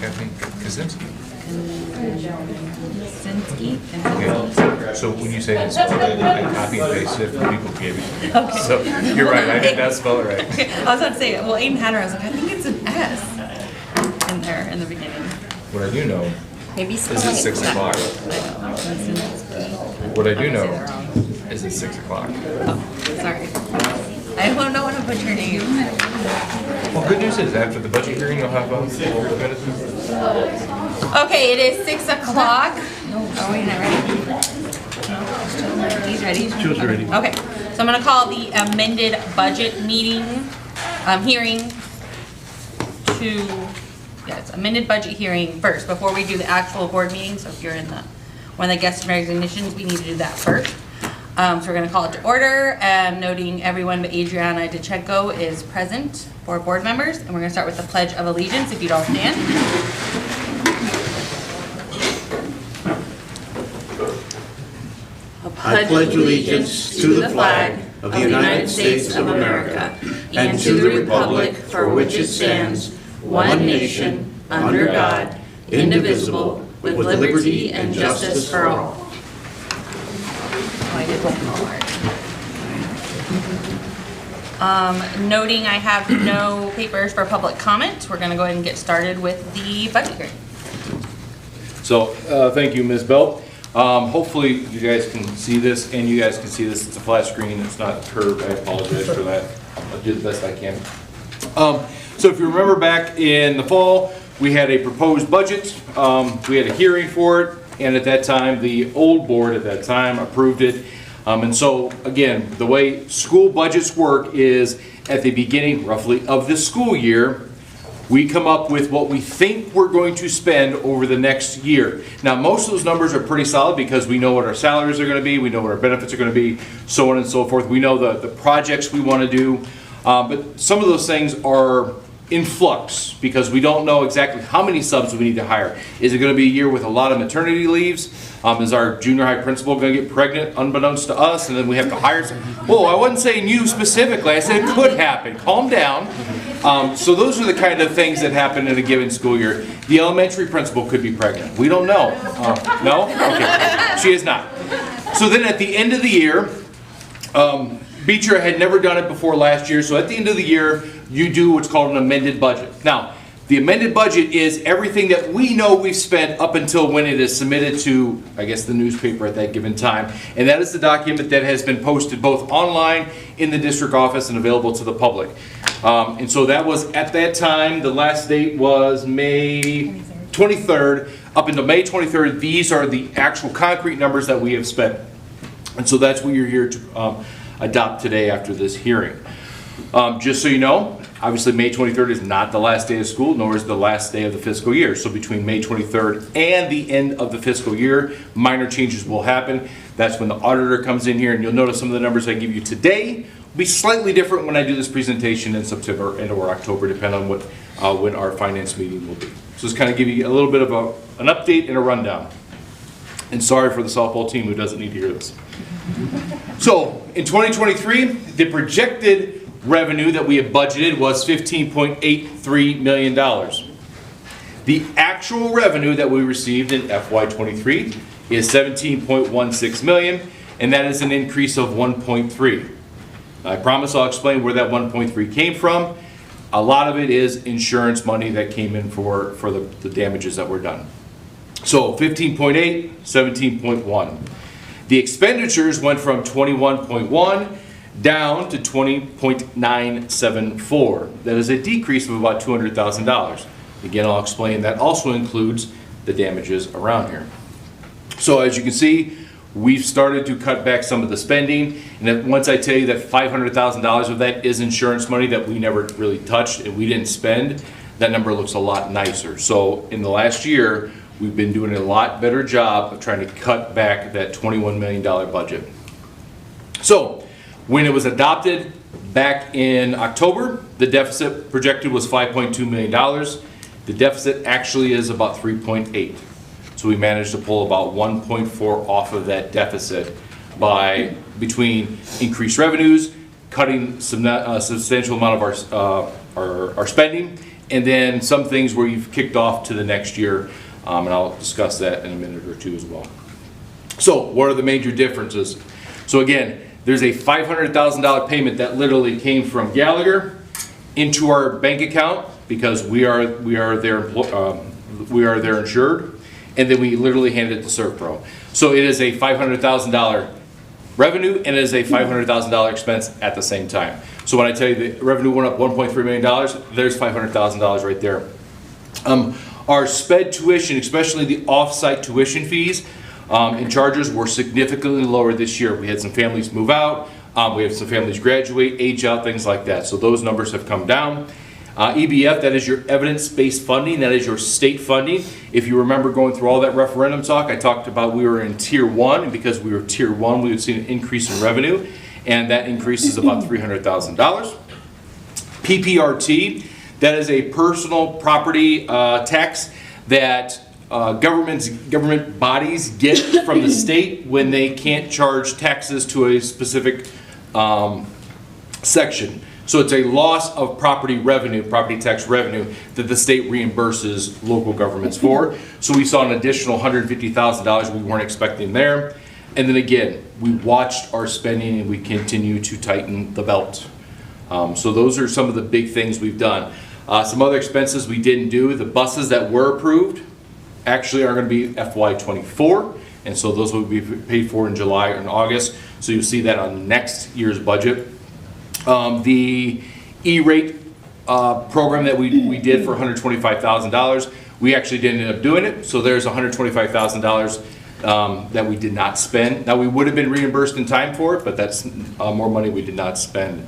Kathleen Kaczynski. Okay. So when you say this, I copy and paste it, people gave it. Okay. So you're right, I did not spell it right. I was about to say, well, Aiden had her, I was like, I think it's an S in there in the beginning. What I do know Maybe is it's 6 o'clock. What I do know is it's 6 o'clock. Oh, sorry. I don't know when to put your name. Well, good news is after the budget hearing, you'll have 4 minutes. Okay, it is 6 o'clock. Oh, wait, not ready? He's ready? Joe's ready. Okay, so I'm gonna call the amended budget meeting, hearing to, yes, amended budget hearing first, before we do the actual board meeting. So if you're in one of the guest recognitions, we need to do that first. So we're gonna call it to order, noting everyone but Adriana DeChenko is present for board members. And we're gonna start with the Pledge of Allegiance, if you'd all stand. I pledge allegiance to the flag of the United States of America and to the republic for which it stands, one nation, under God, indivisible, with liberty and justice for all. Oh, I did roll call. Noting I have no papers for public comment, we're gonna go ahead and get started with the budget hearing. So, thank you, Ms. Bell. Hopefully you guys can see this, and you guys can see this. It's a flat screen, it's not curved. I apologize for that. I'll do the best I can. So if you remember back in the fall, we had a proposed budget. We had a hearing for it, and at that time, the old board at that time approved it. And so, again, the way school budgets work is at the beginning, roughly, of the school year, we come up with what we think we're going to spend over the next year. Now, most of those numbers are pretty solid because we know what our salaries are going to be, we know what our benefits are going to be, so on and so forth. We know the projects we want to do, but some of those things are in flux because we don't know exactly how many subs we need to hire. Is it going to be a year with a lot of maternity leaves? Is our junior high principal going to get pregnant unbeknownst to us and then we have to hire some? Whoa, I wasn't saying you specifically, I said it could happen. Calm down. So those are the kind of things that happen in a given school year. The elementary principal could be pregnant. We don't know. No? Okay. She is not. So then at the end of the year, Beecher had never done it before last year, so at the end of the year, you do what's called an amended budget. Now, the amended budget is everything that we know we've spent up until when it is submitted to, I guess, the newspaper at that given time. And that is the document that has been posted both online in the district office and available to the public. And so that was, at that time, the last date was May 23rd. Up until May 23rd, these are the actual concrete numbers that we have spent. And so that's what you're here to adopt today after this hearing. Just so you know, obviously May 23rd is not the last day of school, nor is the last day of the fiscal year. So between May 23rd and the end of the fiscal year, minor changes will happen. That's when the auditor comes in here, and you'll notice some of the numbers I give you today will be slightly different when I do this presentation in September and or October, depending on what when our finance meeting will be. So just kind of give you a little bit of an update and a rundown. And sorry for the softball team who doesn't need to hear this. So in 2023, the projected revenue that we have budgeted was $15.83 million. The actual revenue that we received in FY23 is $17.16 million, and that is an increase of 1.3. I promise I'll explain where that 1.3 came from. A lot of it is insurance money that came in for the damages that were done. So 15.8, 17.1. The expenditures went from 21.1 down to 20.974. That is a decrease of about $200,000. Again, I'll explain that also includes the damages around here. So as you can see, we've started to cut back some of the spending, and then once I tell you that $500,000 of that is insurance money that we never really touched and we didn't spend, that number looks a lot nicer. So in the last year, we've been doing a lot better job of trying to cut back that $21 million budget. So when it was adopted back in October, the deficit projected was $5.2 million. The deficit actually is about 3.8. So we managed to pull about 1.4 off of that deficit by between increased revenues, cutting some substantial amount of our our spending, and then some things where you've kicked off to the next year, and I'll discuss that in a minute or two as well. So what are the major differences? So again, there's a $500,000 payment that literally came from Gallagher into our bank account because we are their insured, and then we literally handed it to ServPro. So it is a $500,000 revenue and it is a $500,000 expense at the same time. So when I tell you the revenue went up $1.3 million, there's $500,000 right there. Our sped tuition, especially the off-site tuition fees and charges, were significantly lower this year. We had some families move out, we had some families graduate, age out, things like that. So those numbers have come down. EBF, that is your evidence-based funding, that is your state funding. If you remember going through all that referendum talk, I talked about we were in Tier 1, and because we were Tier 1, we would see an increase in revenue, and that increase is about $300,000. PPRT, that is a personal property tax that government bodies get from the state when they can't charge taxes to a specific section. So it's a loss of property revenue, property tax revenue, that the state reimburses local governments for. So we saw an additional $150,000 we weren't expecting there. And then again, we watched our spending and we continue to tighten the belt. So those are some of the big things we've done. Some other expenses we didn't do, the buses that were approved actually are going to be FY24. And so those will be paid for in July and August. So you'll see that on next year's budget. The E-rate program that we did for $125,000, we actually didn't end up doing it. So there's $125,000 that we did not spend. Now we would have been reimbursed in time for it, but that's more money we did not spend.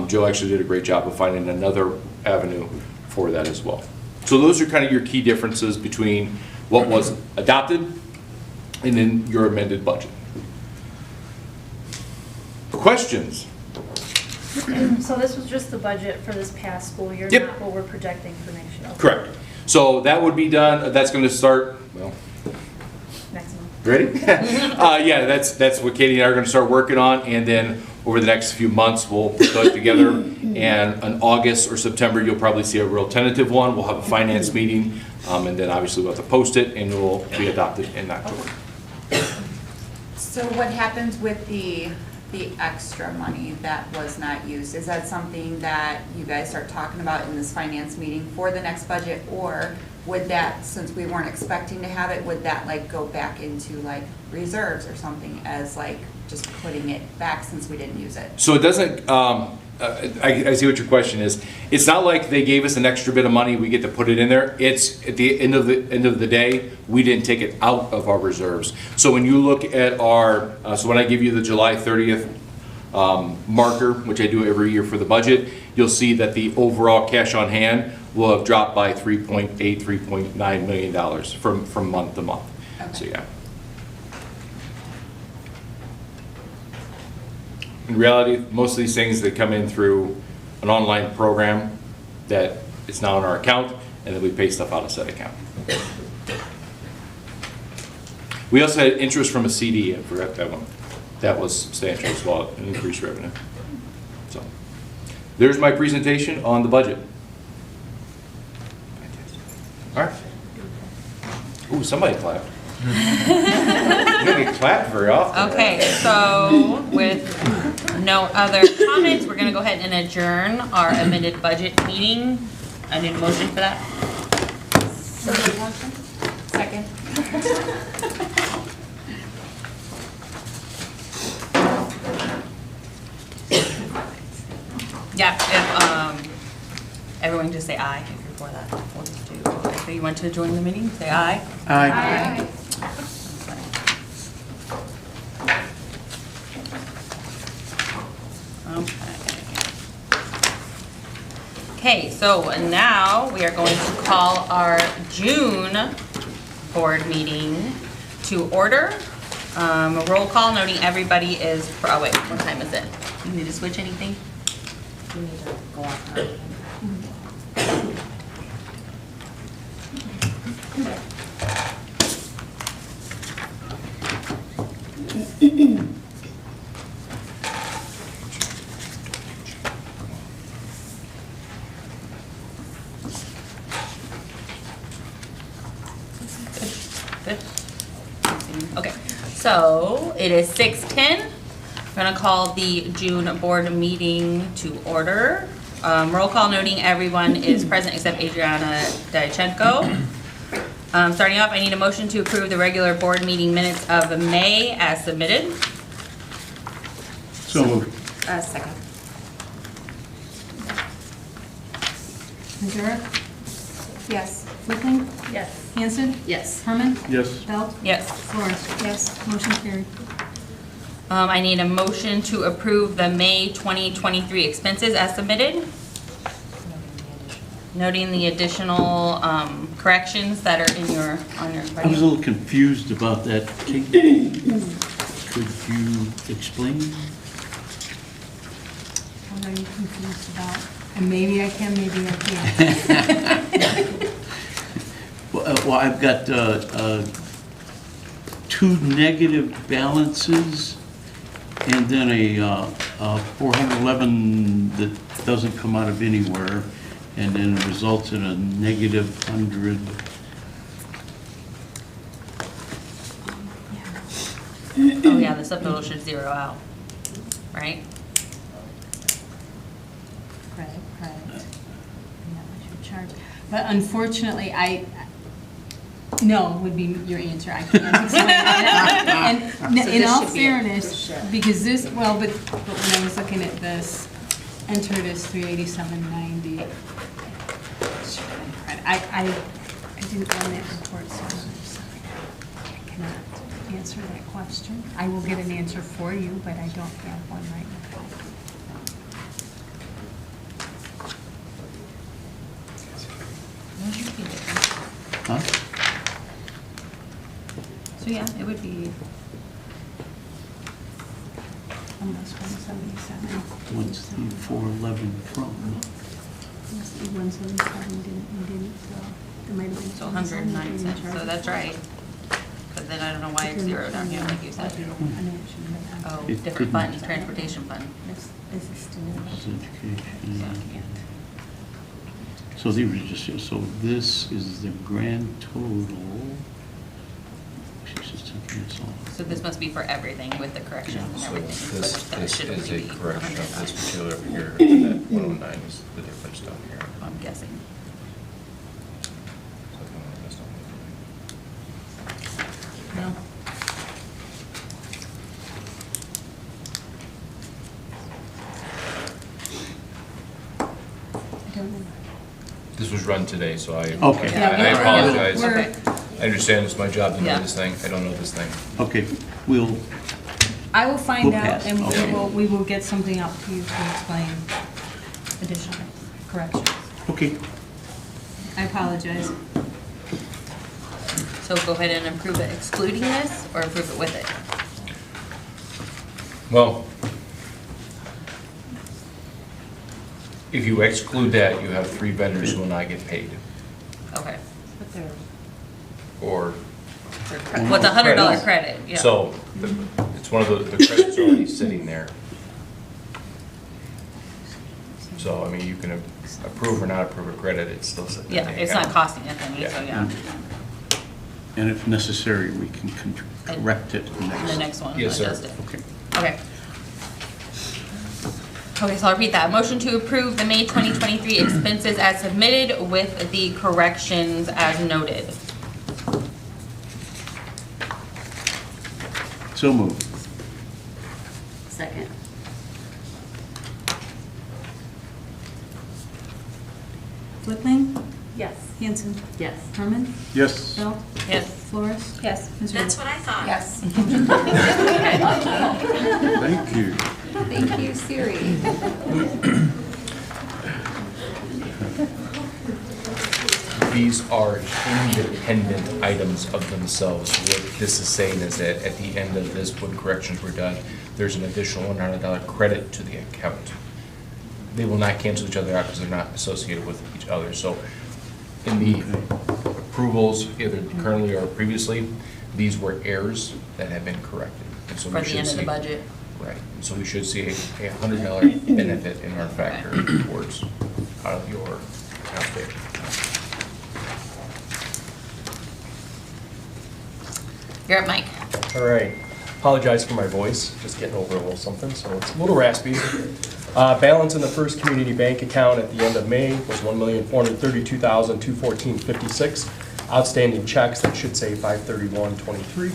Joe actually did a great job of finding another avenue for that as well. So those are kind of your key differences between what was adopted and then your amended budget. Questions? So this was just the budget for this past school year, Yep. not what we're projecting for next year? Okay. Correct. So that would be done, that's going to start, well, Next month. ready? Yeah, that's what Katie and I are going to start working on, and then over the next few months, we'll put that together, and in August or September, you'll probably see a real tentative one. We'll have a finance meeting, and then obviously we'll have to post it, and it will be adopted in October. So what happens with the extra money that was not used? Is that something that you guys start talking about in this finance meeting for the next budget? Or would that, since we weren't expecting to have it, would that like go back into like reserves or something as like just putting it back since we didn't use it? So it doesn't, I see what your question is. It's not like they gave us an extra bit of money, we get to put it in there. It's at the end of the day, we didn't take it out of our reserves. So when you look at our, so when I give you the July 30th marker, which I do every year for the budget, you'll see that the overall cash on hand will have dropped by $3.9 million from month to month. Okay. So yeah. In reality, most of these things, they come in through an online program that it's now in our account, and then we pay stuff out of said account. We also had interest from a CD, I forgot that one. That was substantial as well, an increased revenue. So, there's my presentation on the budget. All right. Ooh, somebody clapped. You don't get clapped very often. Okay, so with no other comments, we're gonna go ahead and adjourn our amended budget meeting. I need a motion for that. Second. Yeah, if, everyone just say aye if you're for that. We'll just do, so you want to join the meeting, say aye. Aye. Okay, so now we are going to call our June board meeting to order. A roll call, noting everybody is, oh wait, what time is it? You need to switch anything? You need to go off. Good. Okay, so it is 6:10. We're gonna call the June board meeting to order. Roll call noting everyone is present except Adriana Diachenko. Starting off, I need a motion to approve the regular board meeting minutes of May as submitted. So moved. Second. Majora, Yes. Flickling, Yes. Hanson, Yes. Herman, Yes. Belt, Yes. Flores. Yes. Motion carried. I need a motion to approve the May 2023 expenses as submitted. Noting the additional corrections that are in your, on your. I was a little confused about that. Could you explain? What are you confused about? And maybe I can, maybe I can't. Well, I've got two negative balances and then a 411 that doesn't come out of anywhere, and then it results in a negative 100. Oh yeah, the subtotal should zero out, right? Credit. And that was your charge. But unfortunately, no would be your answer. I can't explain that. And So in this all should be fairness, should. because this, well, but when I was looking at this, entered as 387.90. I didn't run that report, so I'm sorry. I cannot answer that question. I will get an answer for you, but I don't have one right now. Huh? So yeah, it would be, Almost 177. What's the 411 from? Yes, the 177 didn't, so it might have been. so 109 cents, so that's right. But then I don't know why it's zero down here, like you said. Oh, It different couldn't- fund, transportation fund. This is still. This is So education. I can't. So these were just, so this is the grand total. She's just taking this off. So this must be for everything with the correction and So everything. but this that should is only a be correction of this 100. material over here, and that 109 is the difference down here. I'm guessing. So, that's not- No? I don't know. This was run today, so I Okay. Yeah, I apologize. We're- I understand it's my job to know Yeah. this thing. I don't know this thing. Okay, we'll, I will find We'll out pass. and Okay. we will get something out to you to explain additional corrections. okay. I apologize. So go ahead and approve it excluding this, or approve it with it? Well, if you exclude that, you have 3 vendors who will not get paid, Okay. But they're. or, What's a $100 credit? Yeah. so, it's one of the credits are already sitting there. So, I mean, you can approve or not approve a credit, it's still sitting in Yeah, the it's not account. costing us any, so yeah. And if necessary, we can correct it next. The next one, Yes, sir. adjust it. Okay. Okay. Okay, so I'll repeat that. Motion to approve the May 2023 expenses as submitted with the corrections as noted. So moved. Second. Flickling, Yes. Hanson, Yes. Herman, Yes. Belt, Yes. Flores. Yes. That's what I thought. Yes. Thank you. Thank you, Siri. These are independent items of themselves. What this is saying is that at the end of this, when corrections were done, there's an additional $100 credit to the account. They will not cancel each other out because they're not associated with each other. So in the approvals, either currently or previously, these were errors that have been corrected. And so For we the should end of the see- budget. Right, so we should see a $100 benefit in our factor towards out of your account payable. You're up, Mike. All right. Apologize for my voice, just getting over a little something, so it's a little raspy. Balance in the first community bank account at the end of May was $1,432,214.56. Outstanding checks that should say 5/31/23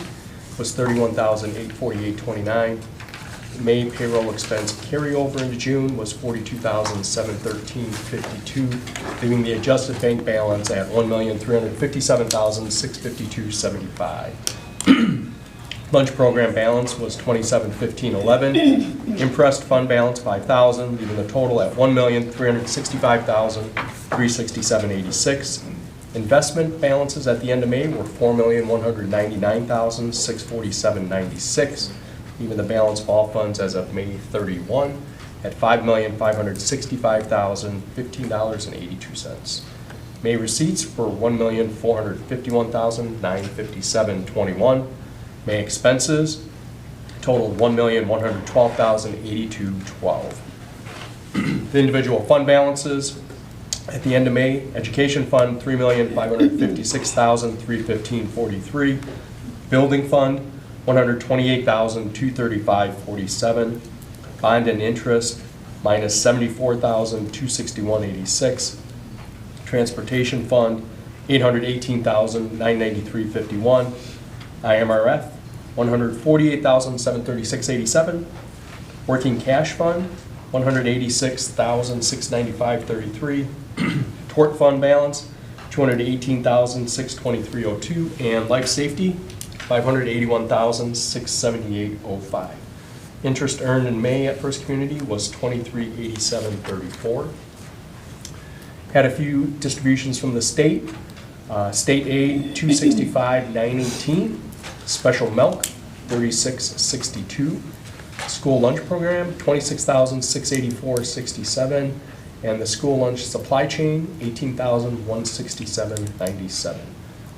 was $31,848.29. May payroll expense carryover into June was $42,713.52, leaving the adjusted bank balance at $1,357,652.75. Lunch program balance was $27,1511. Impressed fund balance $5,000, leaving the total at $1,365,367.86. Investment balances at the end of May were $4,199,647.96, leaving the balance of all funds as of May 31 at $5,565,015.82. May receipts were $1,451,957.21. May expenses totaled $1,112,082.12. The individual fund balances at the end of May: education fund $3,556,315.43, building fund $128,235.47, bond and interest minus $74,261.86, transportation fund $818,993.51, IMRF $148,736.87, working cash fund $186,695.33, tort fund balance $218,623.02, and life safety $581,678.05. Interest earned in May at First Community was $2387.34. Had a few distributions from the state. State aid $265,918, special milk $36.62, school lunch program $26,684.67, and the school lunch supply chain $18,167.97.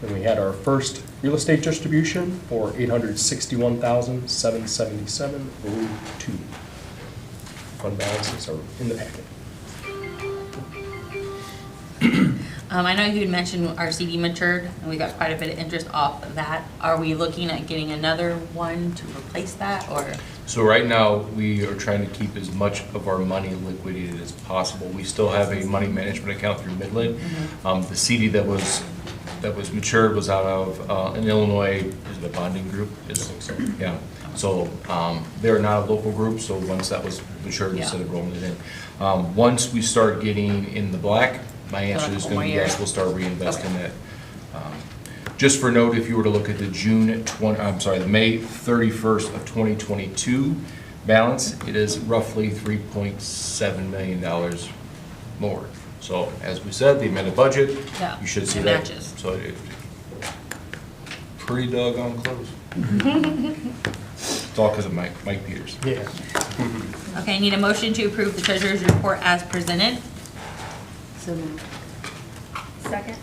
And we had our first real estate distribution for $861,777.02. Fund balances are in the packet. I know you had mentioned our CD matured, and we got quite a bit of interest off of that. Are we looking at getting another one to replace that, or? So right now, we are trying to keep as much of our money liquidated as possible. We still have a money management account through Midland. The CD that was matured was out of in Illinois. Is it a bonding group? I think so. Yeah. So they're not a local group. So once that was matured, instead of rolling it in, once we start getting in the black, my answer is going to be yes. We'll start reinvesting that. Just for note, if you were to look at the the May 31st of 2022 balance, it is roughly $3.7 million more. So as we said, the amended budget, you should see that. Matches. So it's pretty doggone close. It's all because of Mike Peters. Yeah. Okay, I need a motion to approve the treasurer's report as presented. So moved. Second?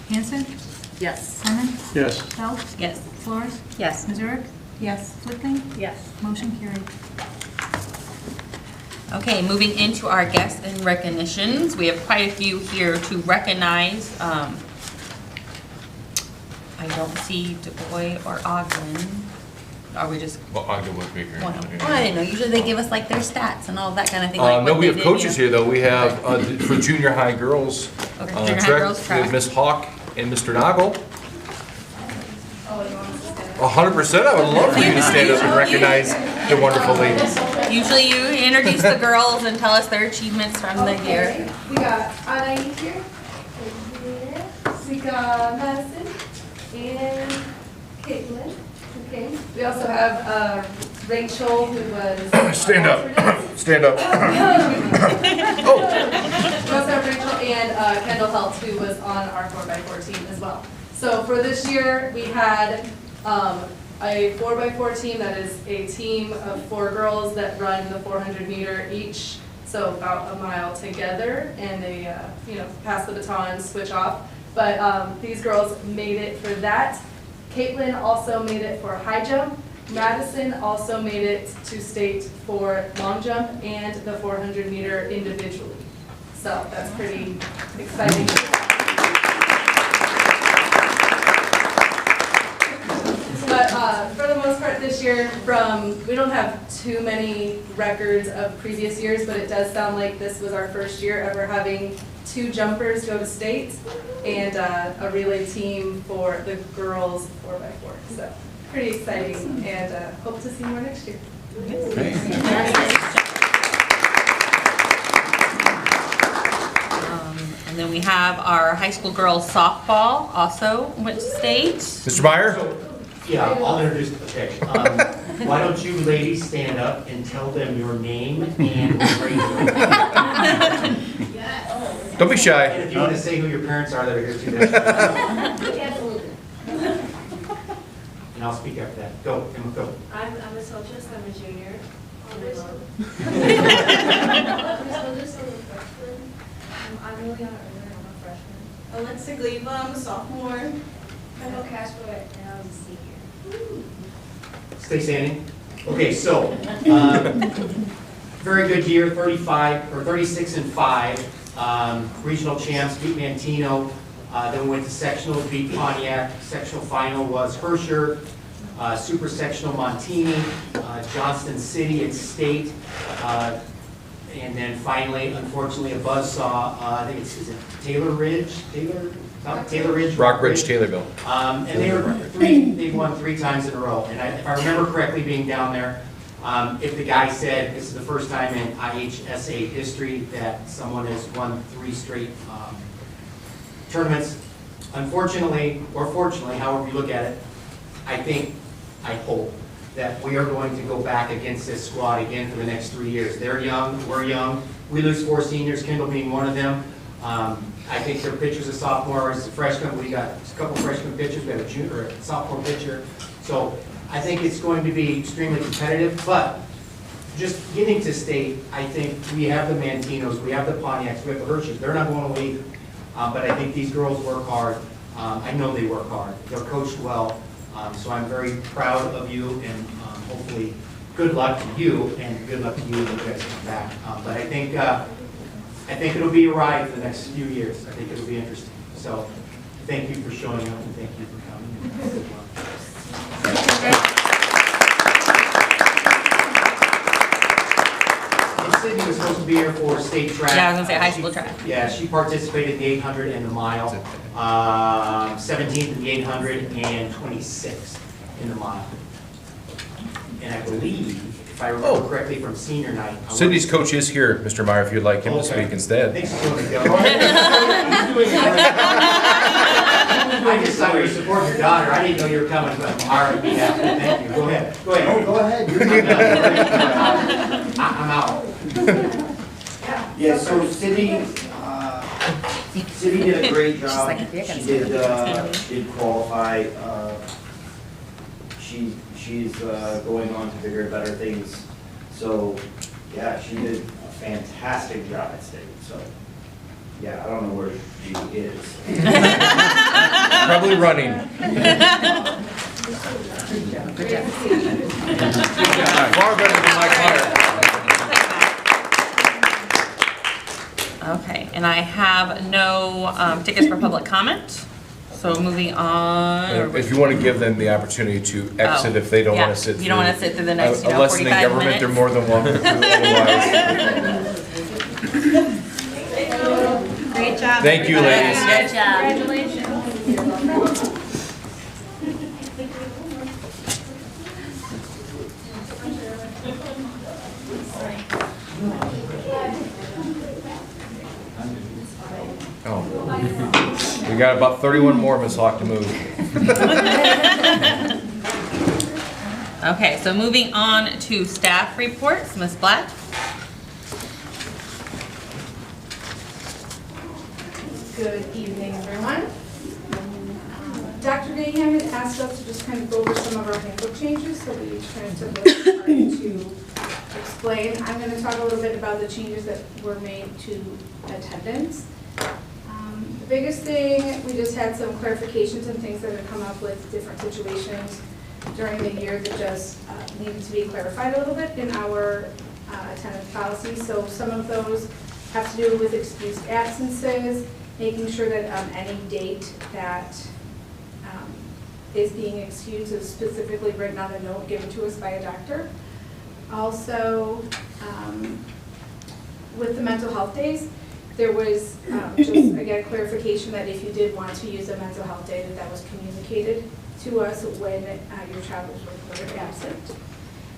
Hanson? Yes. Harmon? Yes. Belt? Yes. Flores? Yes. Missouri? Yes. Flickling? Yes. Motion carried. Okay, moving into our guests and recognitions. We have quite a few here to recognize. I don't see DuBois or Ogden. Are we just? Well, I would be here. Well, I didn't know. Usually they give us like their stats and all that kind of thing. No, we have coaches here though. We have for junior high girls. Okay, junior high track, girls we track. have Miss Hawk and Mr. Noggle. 100%. I would love for you to stand up and recognize the wonderful ladies. Usually you introduce the girls and tell us their achievements from the year. We got Anna here, we got Madison, and Caitlin. Okay. We also have Rachel, who was. Stand up. Stand up. We also have Rachel and Kendall Helt, who was on our 4x4 team as well. So for this year, we had a 4x4 team that is a team of 4 girls that run the 400 meter each, so about a mile together, and they pass the baton, switch off. But these girls made it for that. Caitlin also made it for high jump. Madison also made it to state for long jump and the 400 meter individually. So that's pretty exciting. But for the most part this year, we don't have too many records of previous years, but it does sound like this was our first year ever having 2 jumpers go to state and a relay team for the girls 4x4. So pretty exciting, and hope to see more next year. And then we have our high school girls softball also went to state. Mr. Meyer? Yeah, I'll introduce, okay. Why don't you ladies stand up and tell them your name and grade level? Don't be shy. And if you want to say who your parents are that are here too, that's fine. And I'll speak after that. Go, Emma, go. I'm a socialist, I'm a junior. I'm Liliana Erler, I'm a freshman. Alexa Gleba, I'm a sophomore. I'm a Casper, and I'm a senior. Stay standing. Okay, so, very good year, 36-5. Regional champs, beat Mantino. Then we went to sectional, beat Pontiac. Sectional final was Herscher. Super sectional Montini. Johnston City at state. And then finally, unfortunately, a buzzsaw. I think is it Taylor Ridge? Taylor Ridge? Rock Ridge, Taylorville. And they won 3 times in a row. And if I remember correctly being down there, if the guy said this is the first time in IHSA history that someone has won 3 straight tournaments, unfortunately, or fortunately, however you look at it, I hope that we are going to go back against this squad again for the next 3 years. They're young, we're young. We lose 4 seniors, Kendall being one of them. I think their pitchers are sophomores, freshmen. We got a couple freshman pitchers. We have a junior or a sophomore pitcher. So I think it's going to be extremely competitive. But just getting to state, I think we have the Mantinos, we have the Pontiacs, we have the Hershey's. They're not going to leave. But I think these girls work hard. I know they work hard. They're coached well. So I'm very proud of you, and hopefully good luck to you, and good luck to you when you guys come back. But I think it'll be a ride for the next few years. I think it'll be interesting. So thank you for showing up, and thank you for coming. Good luck. And Sydney was supposed to be here for state track. Yeah, I was gonna say high school track. Yeah, she participated in the 800 and the mile, 17th in the 800 and 26th in the mile. And I believe, if I remember correctly from senior night. Cindy's coach is here, Mr. Meyer, if you'd like him to speak instead. Thanks for doing it, Dale. I just thought you were supporting your daughter. I didn't know you were coming, but all right, yeah, thank you. Go ahead. Go ahead. Oh, go ahead. I'm out. Yeah, so Sydney did a great job. She did qualify. She's going on to bigger and better things. So, yeah, she did a fantastic job at state. So, yeah, I don't know where she is. Probably running. Good job. Far better than Mike Meyer. Okay, and I have no tickets for public comment. So moving on. If you want to give them the opportunity to exit if they don't want to sit through. You don't want to sit through the next, A lesson in 45 government, they're minutes. more than welcome to, otherwise. Great job. Thank you, ladies. Good job. Congratulations. Oh. We got about 31 more, Ms. Hawk, to move. Okay, so moving on to staff reports, Ms. Black. Good evening, everyone. Dr. Gaham had asked us to just kind of go over some of our handbook changes, so we kind of took the time to explain. I'm going to talk a little bit about the changes that were made to attendance. The biggest thing, we just had some clarifications and things that have come up with different situations during the year that just needed to be clarified a little bit in our attendance policy. So some of those have to do with excused absences, making sure that any date that is being excused is specifically written on a note given to us by a doctor. Also, with the mental health days, there was just, again, clarification that if you did want to use a mental health day, that was communicated to us when your child was reported absent.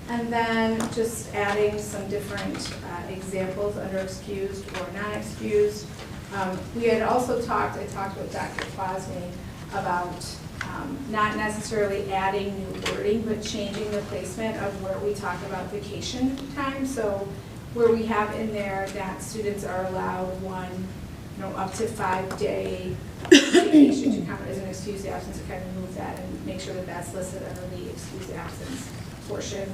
And then just adding some different examples under excused or not excused. We had also I talked with Dr. Kwasny about not necessarily adding new wording, but changing the placement of where we talk about vacation time. So where we have in there that students are allowed up to 5-day vacation to count as an excused absence, to kind of move that and make sure that that's listed under the excused absence portion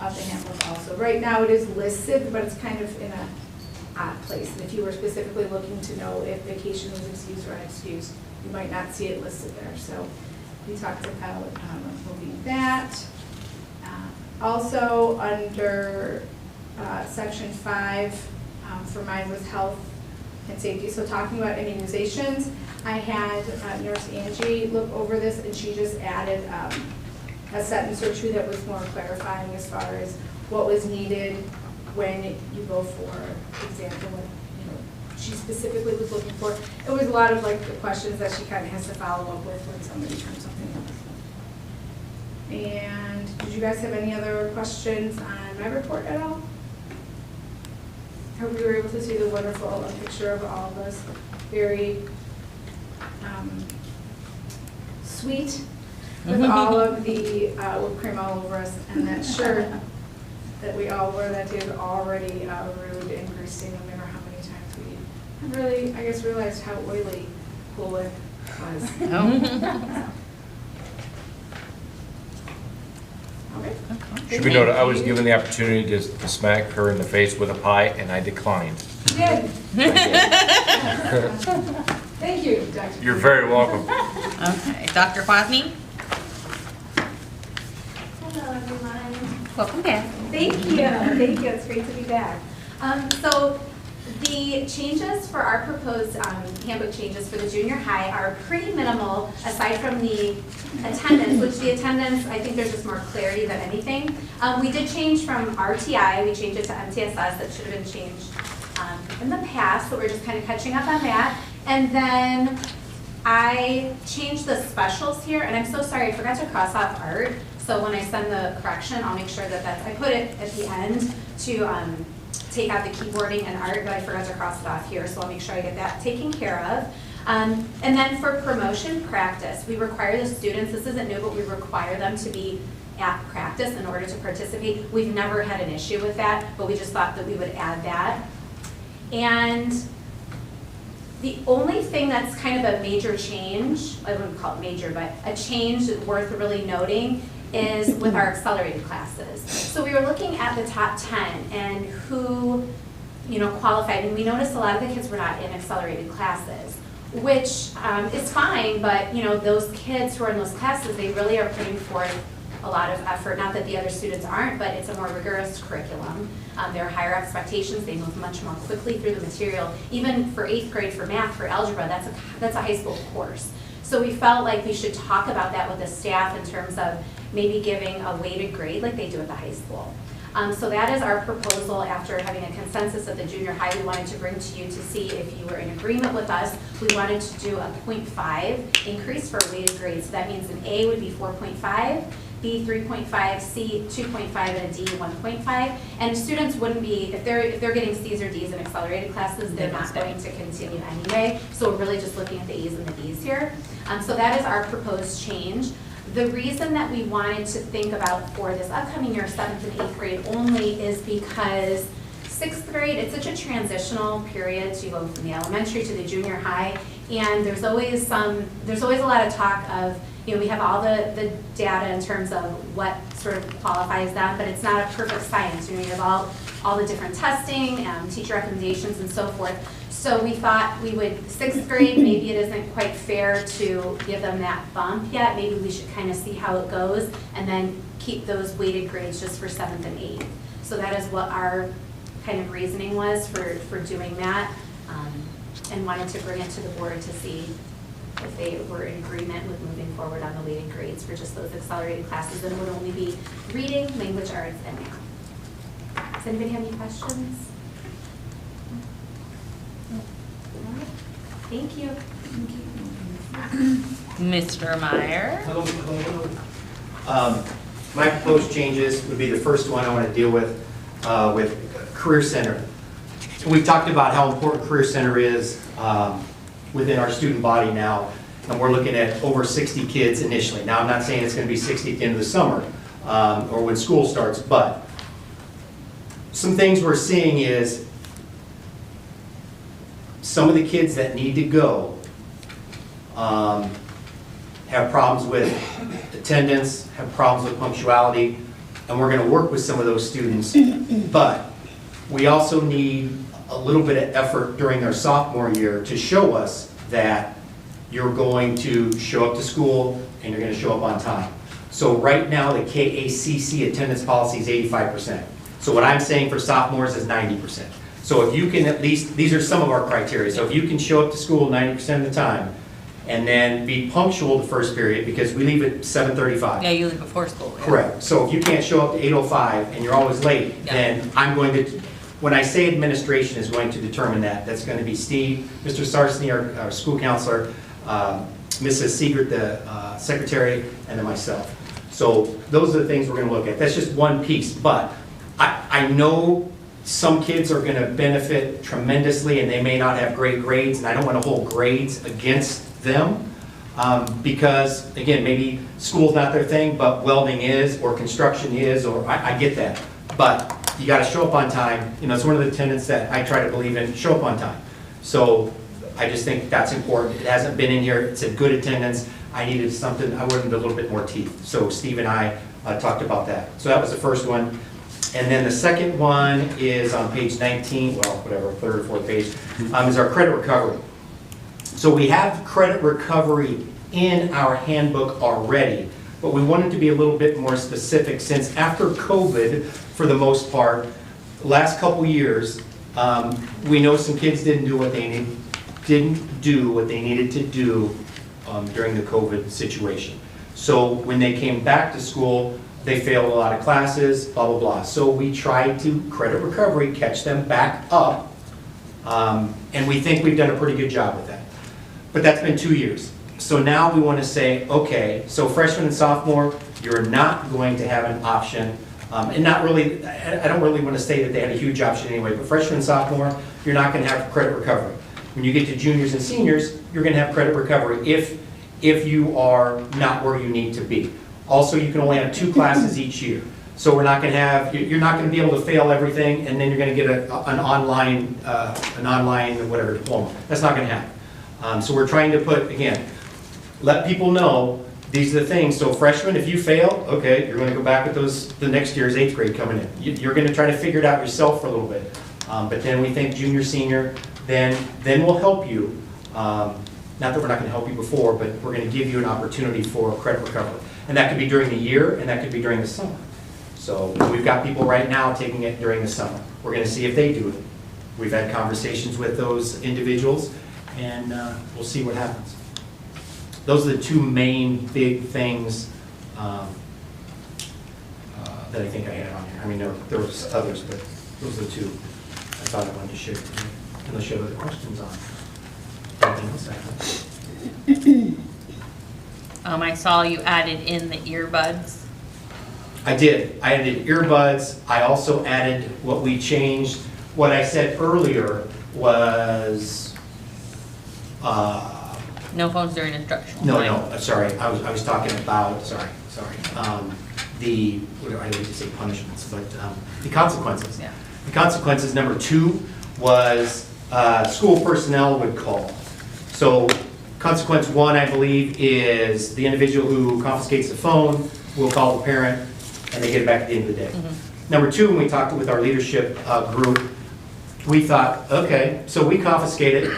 of the handbook also. Right now it is listed, but it's kind of in a odd place. And if you were specifically looking to know if vacation was excused or unexcused, you might not see it listed there. So we talked about moving that. Also under section 5, for mine was health and safety. So talking about immunizations, I had Nurse Angie look over this, and she just added a sentence or two that was more clarifying as far as what was needed when you go for example, what she specifically was looking for. It was a lot of like the questions that she kind of has to follow up with when somebody turns something in. And did you guys have any other questions on my report at all? I hope you were able to see the wonderful picture of all of us. Very sweet, with all of the whipped cream all over us, and that shirt that we all wore that day is already rude and greasy, no matter how many times we have really, I guess, realized how oily Cool Whip was. Okay. Should be noted, I was given the opportunity to smack her in the face with a pie, and I declined. You did. Thank you, Dr. You're very welcome. Okay, Dr. Kwasny, Hello, everyone. welcome back. Thank you, it's great to be back. So the changes for our proposed handbook changes for the junior high are pretty minimal, aside from the attendance, which the attendance, I think there's just more clarity than anything. We did change from RTI, we changed it to MTSS, that should have been changed in the past, but we're just kind of catching up on that. And then I changed the specials here, and I'm so sorry, I forgot to cross off art. So when I send the correction, I'll make sure that I put it at the end to take out the keyboarding and art, but I forgot to cross it off here, so I'll make sure I get that taken care of. And then for promotion practice, we require the students, this isn't new, but we require them to be at practice in order to participate. We've never had an issue with that, but we just thought that we would add that. And the only thing that's kind of a major change, I wouldn't call it major, but a change worth really noting is with our accelerated classes. So we were looking at the top 10 and who, qualified, and we noticed a lot of the kids were not in accelerated classes, which is fine, but those kids who are in those classes, they really are putting forth a lot of effort. Not that the other students aren't, but it's a more rigorous curriculum. There are higher expectations. They move much more quickly through the material. Even for 8th grade, for math, for algebra, that's a high school course. So we felt like we should talk about that with the staff in terms of maybe giving a weighted grade like they do at the high school. So that is our proposal after having a consensus at the junior high. We wanted to bring to you to see if you were in agreement with us. We wanted to do a 0.5 increase for weighted grades. So that means an A would be 4.5, B 3.5, C 2.5, and a D 1.5. And students wouldn't be, if they're getting C's or D's in accelerated classes, they're not going to continue anyway. So we're really just looking at the A's and the B's here. So that is our proposed change. The reason that we wanted to think about for this upcoming year, 7th and 8th grade only, is because 6th grade, it's such a transitional period to go from the elementary to the junior high, and there's always a lot of talk of, we have all the data in terms of what sort of qualifies them, but it's not a perfect science. You have all the different testing, teacher recommendations, and so forth. So we thought we would, 6th grade, maybe it isn't quite fair to give them that bump yet. Maybe we should kind of see how it goes and then keep those weighted grades just for 7th and 8th. So that is what our kind of reasoning was for doing that, and wanted to bring it to the board to see if they were in agreement with moving forward on the weighted grades for just those accelerated classes, then it would only be reading, language arts, and math. Does anybody have any questions? All right. Thank you. Mr. Meyer? My proposed changes would be the first one I want to deal with Career Center. We've talked about how important Career Center is within our student body now, and we're looking at over 60 kids initially. Now, I'm not saying it's going to be 60 at the end of the summer or when school starts, but some things we're seeing is some of the kids that need to go have problems with attendance, have problems with punctuality, and we're going to work with some of those students. But we also need a little bit of effort during their sophomore year to show us that you're going to show up to school and you're going to show up on time. So right now, the KACC attendance policy is 85%. So what I'm saying for sophomores is 90%. So if you can at least, these are some of our criteria. So if you can show up to school 90% of the time, and then be punctual the first period, because we leave at 7:35. Yeah, you leave before school. Yeah. Correct. So if you can't show up to 8:05 and you're always late, Yeah. then I'm going to, when I say administration is going to determine that, that's going to be Steve, Mr. Sarsny, our school counselor, Mrs. Siegert, the secretary, and then myself. So those are the things we're going to look at. That's just one piece, but I know some kids are going to benefit tremendously and they may not have great grades, and I don't want to hold grades against them because, again, maybe school's not their thing, but welding is, or construction is, or I get that. But you got to show up on time. You know, it's one of the tenets that I try to believe in, show up on time. So I just think that's important. It hasn't been in here. It's a good attendance. I needed something, I wanted a little bit more teeth. So Steve and I talked about that. So that was the first one. And then the second one is on page 19, well, whatever, third or fourth page, is our credit recovery. So we have credit recovery in our handbook already, but we wanted to be a little bit more specific since after COVID, for the most part, last couple years, we know some kids didn't do what they needed to do during the COVID situation. So when they came back to school, they failed a lot of classes, blah, blah, blah. So we tried to credit recovery, catch them back up, and we think we've done a pretty good job with that. But that's been 2 years. So now we want to say, okay, so freshman and sophomore, you're not going to have an option, and not really, I don't really want to say that they had a huge option anyway, but freshman and sophomore, you're not going to have credit recovery. When you get to juniors and seniors, you're going to have credit recovery if you are not where you need to be. Also, you can only have 2 classes each year. So we're not going to have, you're not going to be able to fail everything and then you're going to get an online whatever diploma. That's not going to happen. So we're trying to put, again, let people know these are the things. So freshmen, if you fail, okay, you're going to go back with those, the next year's 8th grade coming in. You're going to try to figure it out yourself for a little bit. But then we think junior, senior, then we'll help you. Not that we're not going to help you before, but we're going to give you an opportunity for credit recovery. And that could be during the year, and that could be during the summer. So we've got people right now taking it during the summer. We're going to see if they do it. We've had conversations with those individuals, and we'll see what happens. Those are the 2 main big things that I think I had on here. I mean, there was others, but those are the 2 I thought I wanted to share with you. Unless you have other questions on anything else I have. I saw you added in the earbuds. I did. I added earbuds. I also added what we changed. What I said earlier was No phones during instructional time. no, sorry. I was talking about, sorry. The, what do I need to say, punishments, but the consequences. Yeah. The consequences, number 2, was school personnel would call. So consequence 1, I believe, is the individual who confiscates the phone will call the parent and they get it back at the end of the day. Mm-hmm. Number 2, when we talked with our leadership group, we thought, okay, so we confiscate it.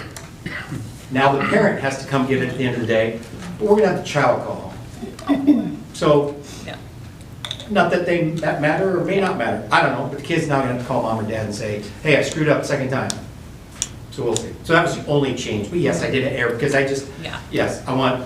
Now the parent has to come get it at the end of the day, but we're going to have the child call home. So, Yeah. not that that matter or may not matter, I don't know, but the kid's now going to have to call mom or dad and say, hey, I screwed up the second time. So we'll see. So that was the only change, but yes, I did err, because I just, Yeah. yes, I want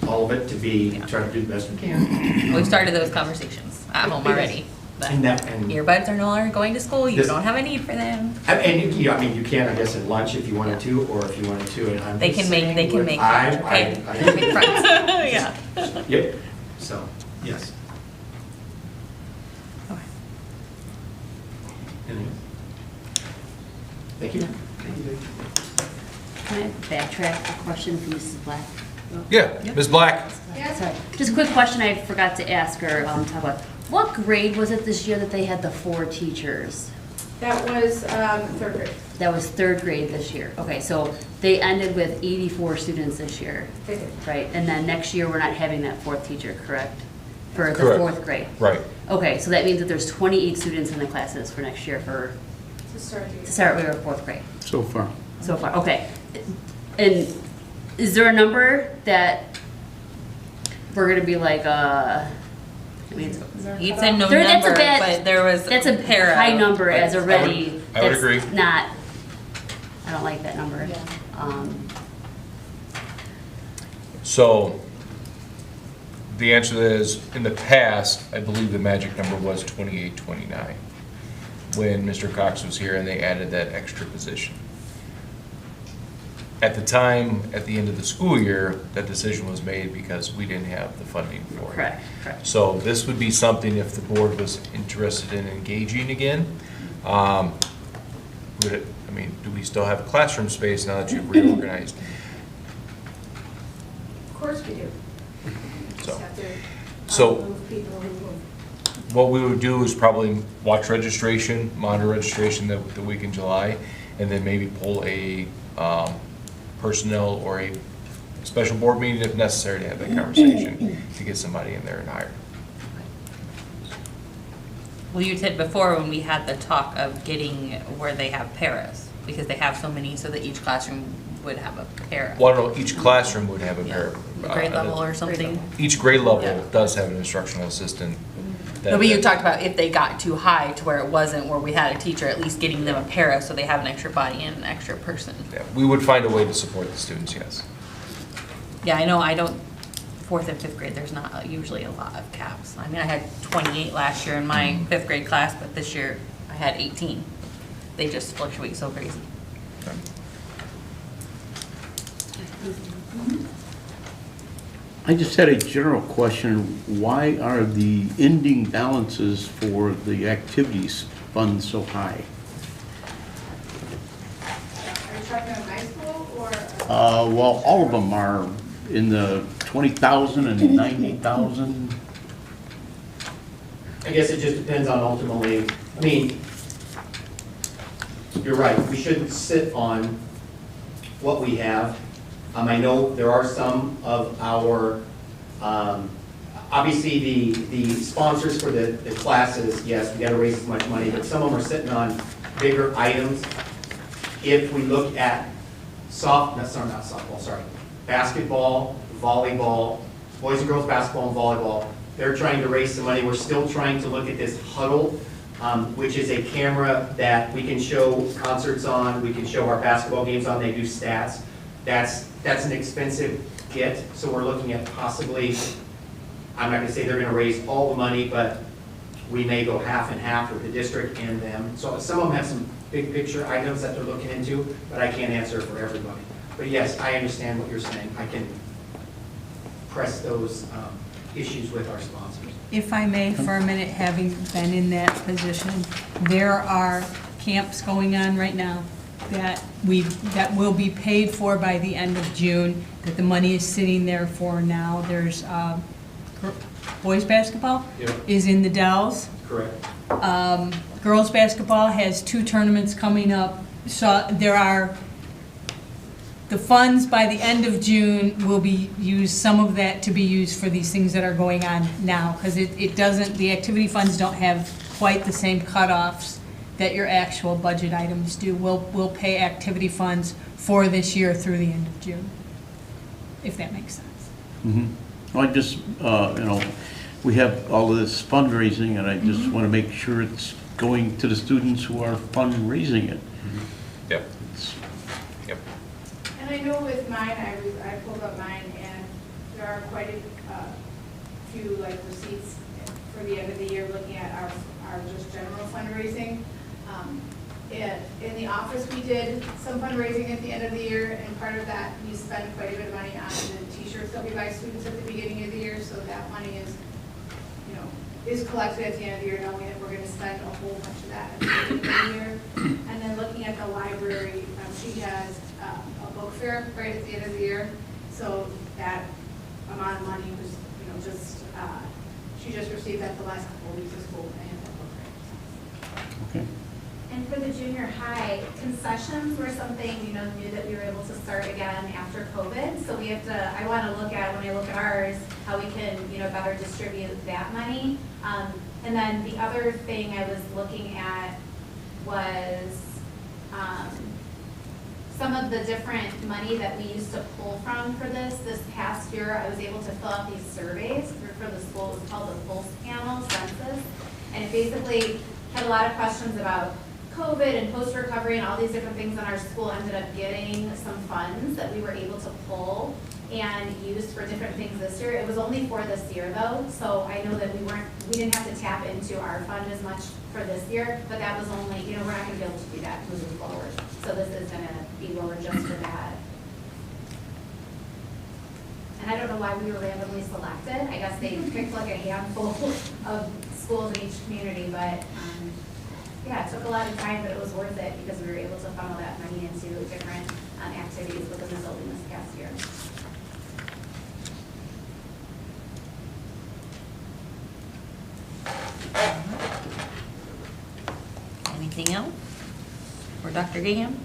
all of it to be, try to do the best we can. We've started those conversations at home already. But And that, and, earbuds are no longer going to school, you This- don't have a need for them. and, you know, I mean, you can, I guess, at lunch if you wanted to, or if you wanted to, and I'm They just can make, saying they can what make I- friends, okay? I- They can make friends, yeah. Yep, so, yes. Okay. Anything else? Thank you. Thank you. Can I backtrack a question for Mrs. Black? Yeah, Ms. Black? Sorry, just a quick question I forgot to ask her, talk about. What grade was it this year that they had the 4 teachers? That was third grade. That was 3rd grade this year. Okay, so they ended with 84 students this year, They did. right? And then next year, we're not having that 4th teacher, correct? For the Correct. 4th grade? Right. Okay, so that means that there's 28 students in the classes for next year for, To start the year. to start with, 4th grade. So far. So far, okay. And is there a number that we're gonna be like, I mean, He'd said no That's a number, bad- but there was that's a para. high number as already. I would That's agree. Not, I don't like that number. Yeah. So, the answer is, in the past, I believe the magic number was 28, 29, when Mr. Cox was here and they added that extra position. At the time, at the end of the school year, that decision was made because we didn't have the funding for it. Correct, correct. So this would be something, if the board was interested in engaging again, would it, I mean, do we still have classroom space now that you've reorganized? Of course we do. So, Just have to so- move people who move. what we would do is probably watch registration, monitor registration the week in July, and then maybe pull a personnel or a special board meeting if necessary to have that conversation to get somebody in there and hire. Well, you said before when we had the talk of getting where they have paras, because they have so many, so that each classroom would have a para. Well, I don't know, each classroom would have a Yeah. pair. Grade level or something. Each grade Yeah. level does have an instructional assistant. No, but you talked about if they got too high to where it wasn't, where we had a teacher, at least getting them a para so they have an extra body and an extra person. Yeah, we would find a way to support the students, yes. Yeah, I know, I don't, 4th and 5th grade, there's not usually a lot of caps. I mean, I had 28 last year in my 5th grade class, but this year I had 18. They just fluctuate so crazy. I just had a general question. Why are the ending balances for the activities fund so high? Are you talking about high school or? Well, all of them are in the 20,000 and 90,000. I guess it just depends on ultimately, I mean, you're right, we shouldn't sit on what we have. I know there are some of our, obviously the sponsors for the classes, yes, we gotta raise as much money, but some of them are sitting on bigger items. If we look at basketball, volleyball, boys and girls basketball and volleyball, they're trying to raise some money. We're still trying to look at this Huddle, which is a camera that we can show concerts on, we can show our basketball games on, they do stats. That's an expensive get, so we're looking at possibly, I'm not gonna say they're gonna raise all the money, but we may go half and half with the district and them. So some of them have some big picture items that they're looking into, but I can't answer for everybody. But yes, I understand what you're saying. I can press those issues with our sponsors. If I may, for a minute, having been in that position, there are camps going on right now that will be paid for by the end of June, that the money is sitting there for now. There's boys basketball Yep. is in the Dells. Correct. Girls basketball has 2 tournaments coming up. So there are, the funds by the end of June will be used, some of that to be used for these things that are going on now. Because it doesn't, the activity funds don't have quite the same cutoffs that your actual budget items do. We'll pay activity funds for this year through the end of June, if that makes sense. Well, I just, we have all of this fundraising, and I just want to make sure it's going to the students who are fundraising it. Yep. Yep. And I know with mine, I pulled up mine, and there are quite a few like receipts for the end of the year, looking at our just general fundraising. In the office, we did some fundraising at the end of the year, and part of that, we spent quite a bit of money on the t-shirts that we buy students at the beginning of the year, so that money is collected at the end of the year, knowing that we're gonna spend a whole bunch of that at the beginning of the year. And then looking at the library, she has a book fair right at the end of the year, so that amount of money was, she just received that the last couple of weeks of school, and that book fair. Okay. And for the junior high, concessions were something, new that we were able to start again after COVID. So we have to, I want to look at, when I look at ours, how we can, better distribute that money. And then the other thing I was looking at was some of the different money that we used to pull from for this past year. I was able to fill out these surveys for the school. It's called the Pulse Panel Census. And it basically had a lot of questions about COVID and post-recovery and all these different things, and our school ended up getting some funds that we were able to pull and use for different things this year. It was only for this year though, so I know that we didn't have to tap into our fund as much for this year, but that was only, we're not gonna be able to do that moving forward. So this is gonna be lower just for that. And I don't know why we were randomly selected. I guess they picked like a handful of schools in each community, but yeah, it took a lot of time, but it was worth it because we were able to funnel that money into different activities within the building this past year. Anything else for Dr. Gaham?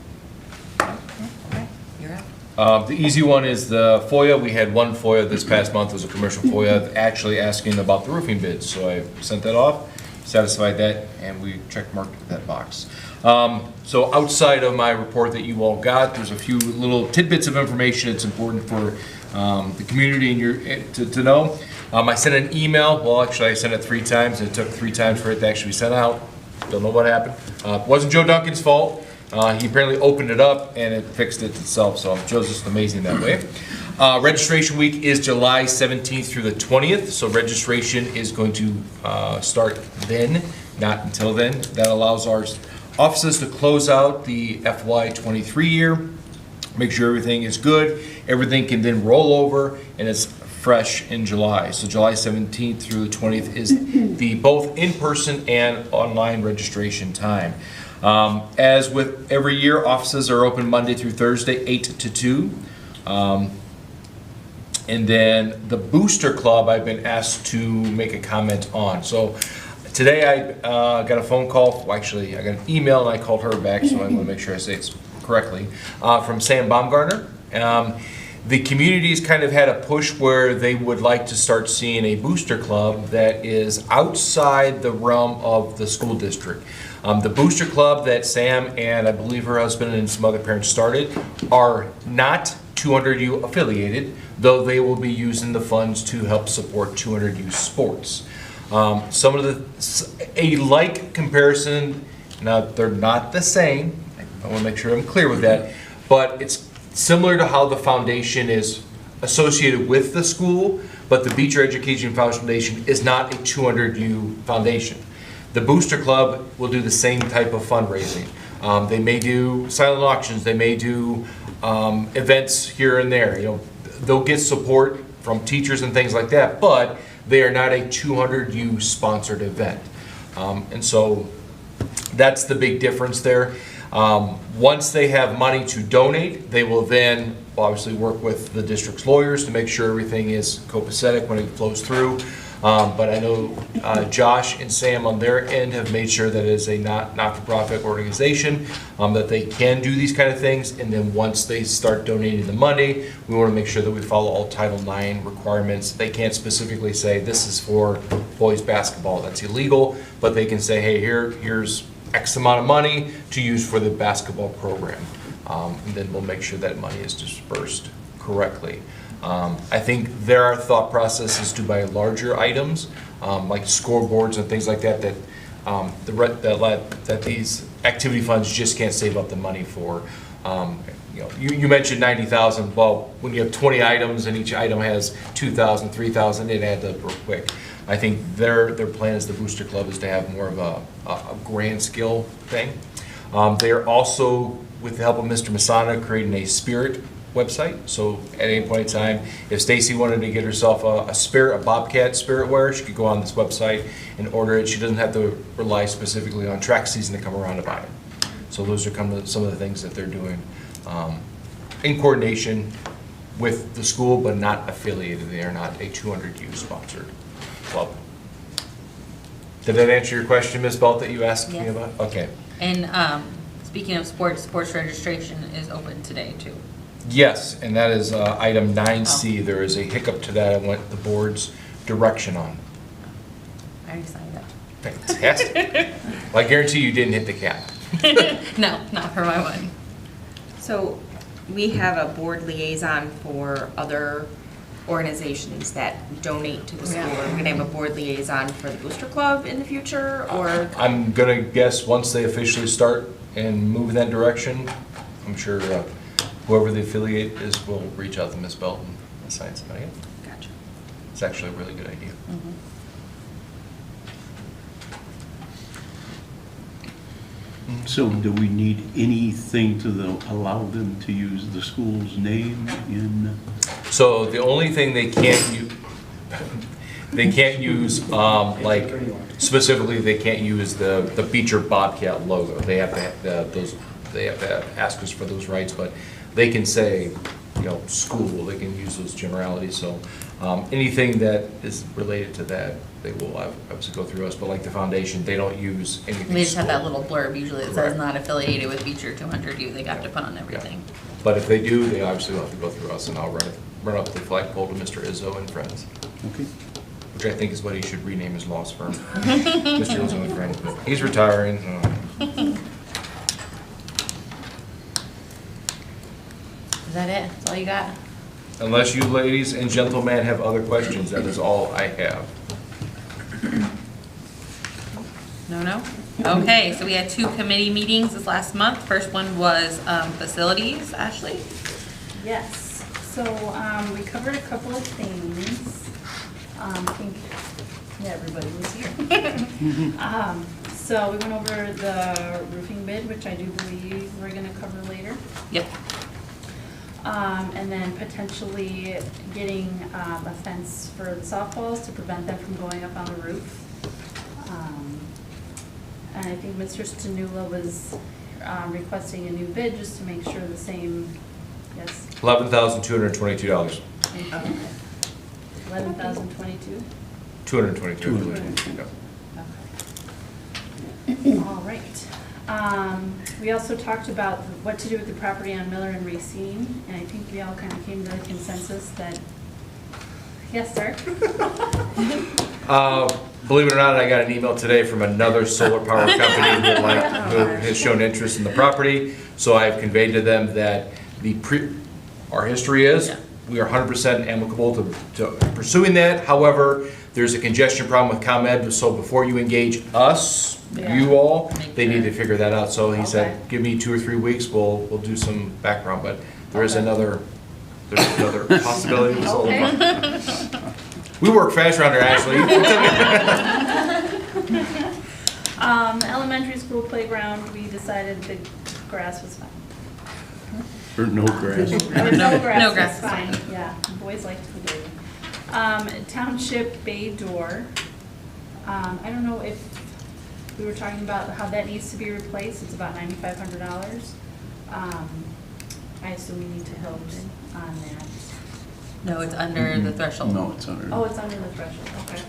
Okay, you're up. The easy one is the FOIA. We had one FOIA this past month. It was a commercial FOIA actually asking about the roofing bids. So I sent that off, satisfied that, and we check marked that box. So outside of my report that you all got, there's a few little tidbits of information that's important for the community and to know. I sent an email. Well, actually, I sent it 3 times. It took 3 times for it to actually be sent out. Don't know what happened. It wasn't Joe Duncan's fault. He apparently opened it up and it fixed it itself. So Joe's just amazing that way. Registration week is July 17th through the 20th. So registration is going to start then, not until then. That allows our offices to close out the FY23 year, make sure everything is good. Everything can then roll over and it's fresh in July. So July 17th through the 20th is the both in-person and online registration time. As with every year, offices are open Monday through Thursday, 8 to 2. And then the Booster Club, I've been asked to make a comment on. So today I got a phone call, well, actually I got an email and I called her back, so I want to make sure I say it correctly, from Sam Baumgartner. The community's kind of had a push where they would like to start seeing a booster club that is outside the realm of the school district. The booster club that Sam and I believe her husband and some other parents started are not 200U affiliated, though they will be using the funds to help support 200U sports. Some of a like comparison, now they're not the same, I want to make sure I'm clear with that, but it's similar to how the foundation is associated with the school, but the Beecher Education Foundation is not a 200U foundation. The Booster Club will do the same type of fundraising. They may do silent auctions, they may do events here and there. They'll get support from teachers and things like that, but they are not a 200U sponsored event. And so that's the big difference there. Once they have money to donate, they will then obviously work with the district's lawyers to make sure everything is copacetic when it flows through. But I know Josh and Sam on their end have made sure that it is a not-for-profit organization, that they can do these kind of things. And then once they start donating the money, we want to make sure that we follow all Title IX requirements. They can't specifically say this is for boys basketball. That's illegal. But they can say, hey, here's X amount of money to use for the basketball program. And then we'll make sure that money is dispersed correctly. I think there are thought processes to buy larger items, like scoreboards and things like that, that that these activity funds just can't save up the money for. You mentioned 90,000, well, when you have 20 items and each item has 2,000, 3,000, it adds up real quick. I think their plan as the Booster Club is to have more of a grand scale thing. They are also, with the help of Mr. Masana, creating a spirit website. So at any point in time, if Stacy wanted to get herself a Bobcat spirit wear, she could go on this website and order it. She doesn't have to rely specifically on track season to come around to buy it. So those are some of the things that they're doing in coordination with the school, but not affiliated. They are not a 200U sponsored club. Did that answer your question, Ms. Belt, that you asked me Yes. about? Okay. And speaking of sports registration is open today too. Yes, and that is item 9C. There is a hiccup to that. I want the board's direction on. I already signed up. Fantastic. Well, I guarantee you didn't hit the cap. No, not for my one. So we have a board liaison for other organizations that donate to the school. Are we gonna have a board liaison for the Booster Club in the future, or? I'm gonna guess once they officially start and move in that direction, I'm sure whoever the affiliate is will reach out to Ms. Belt and assign somebody. Gotcha. It's actually a really good idea. So do we need anything to allow them to use the school's name in? So the only thing they can't use, like specifically, they can't use the Beecher Bobcat logo. They have to have they have to ask us for those rights, but they can say, school. They can use those generalities. So anything that is related to that, they will obviously go through us. But like the foundation, they don't use anything. They just have that school. little blurb usually that says not affiliated with Beecher 200U. They got to put on everything. But if they do, they obviously will have to go through us, and I'll run up the flagpole to Mr. Izzo and Friends. Okay. Which I think is what he should rename his law firm. Mr. Izzo and Friends. But he's retiring. Is that it? That's all you got? Unless you ladies and gentlemen have other questions, that is all I have. No? Okay, so we had 2 committee meetings this last month. First one was facilities. Ashley? Yes, so we covered a couple of things. I think, everybody was here. So we went over the roofing bid, which I do believe we're gonna cover later. Yep. And then potentially getting a fence for the softballs to prevent them from going up on the roof. And I think Mr. Stanula was requesting a new bid just to make sure the same, yes? $11,222. $11,022? 222. Okay. All right. We also talked about what to do with the property on Miller and Racine, and I think we all kind of came to the consensus that, yes, sir? Believe it or not, I got an email today from another solar power company who has shown interest in the property. So I've conveyed to them that our history is, we are 100% amicable to pursuing that. However, there's a congestion problem with ComEd, so before you engage us, you all, they need to figure that out. So he said, give me 2 or 3 weeks, we'll do some background, but there is another possibility with solar power. We work fast around here, Ashley. Elementary school playground, we decided the grass was fine. Or no grass? No grass grass was is fine, yeah, boys like to play. Township bay door, I don't know if we were talking about how that needs to be replaced, it's about $9,500. I assume we need to help on that. No, it's under the threshold. No, it's under. Oh, it's under the threshold, okay.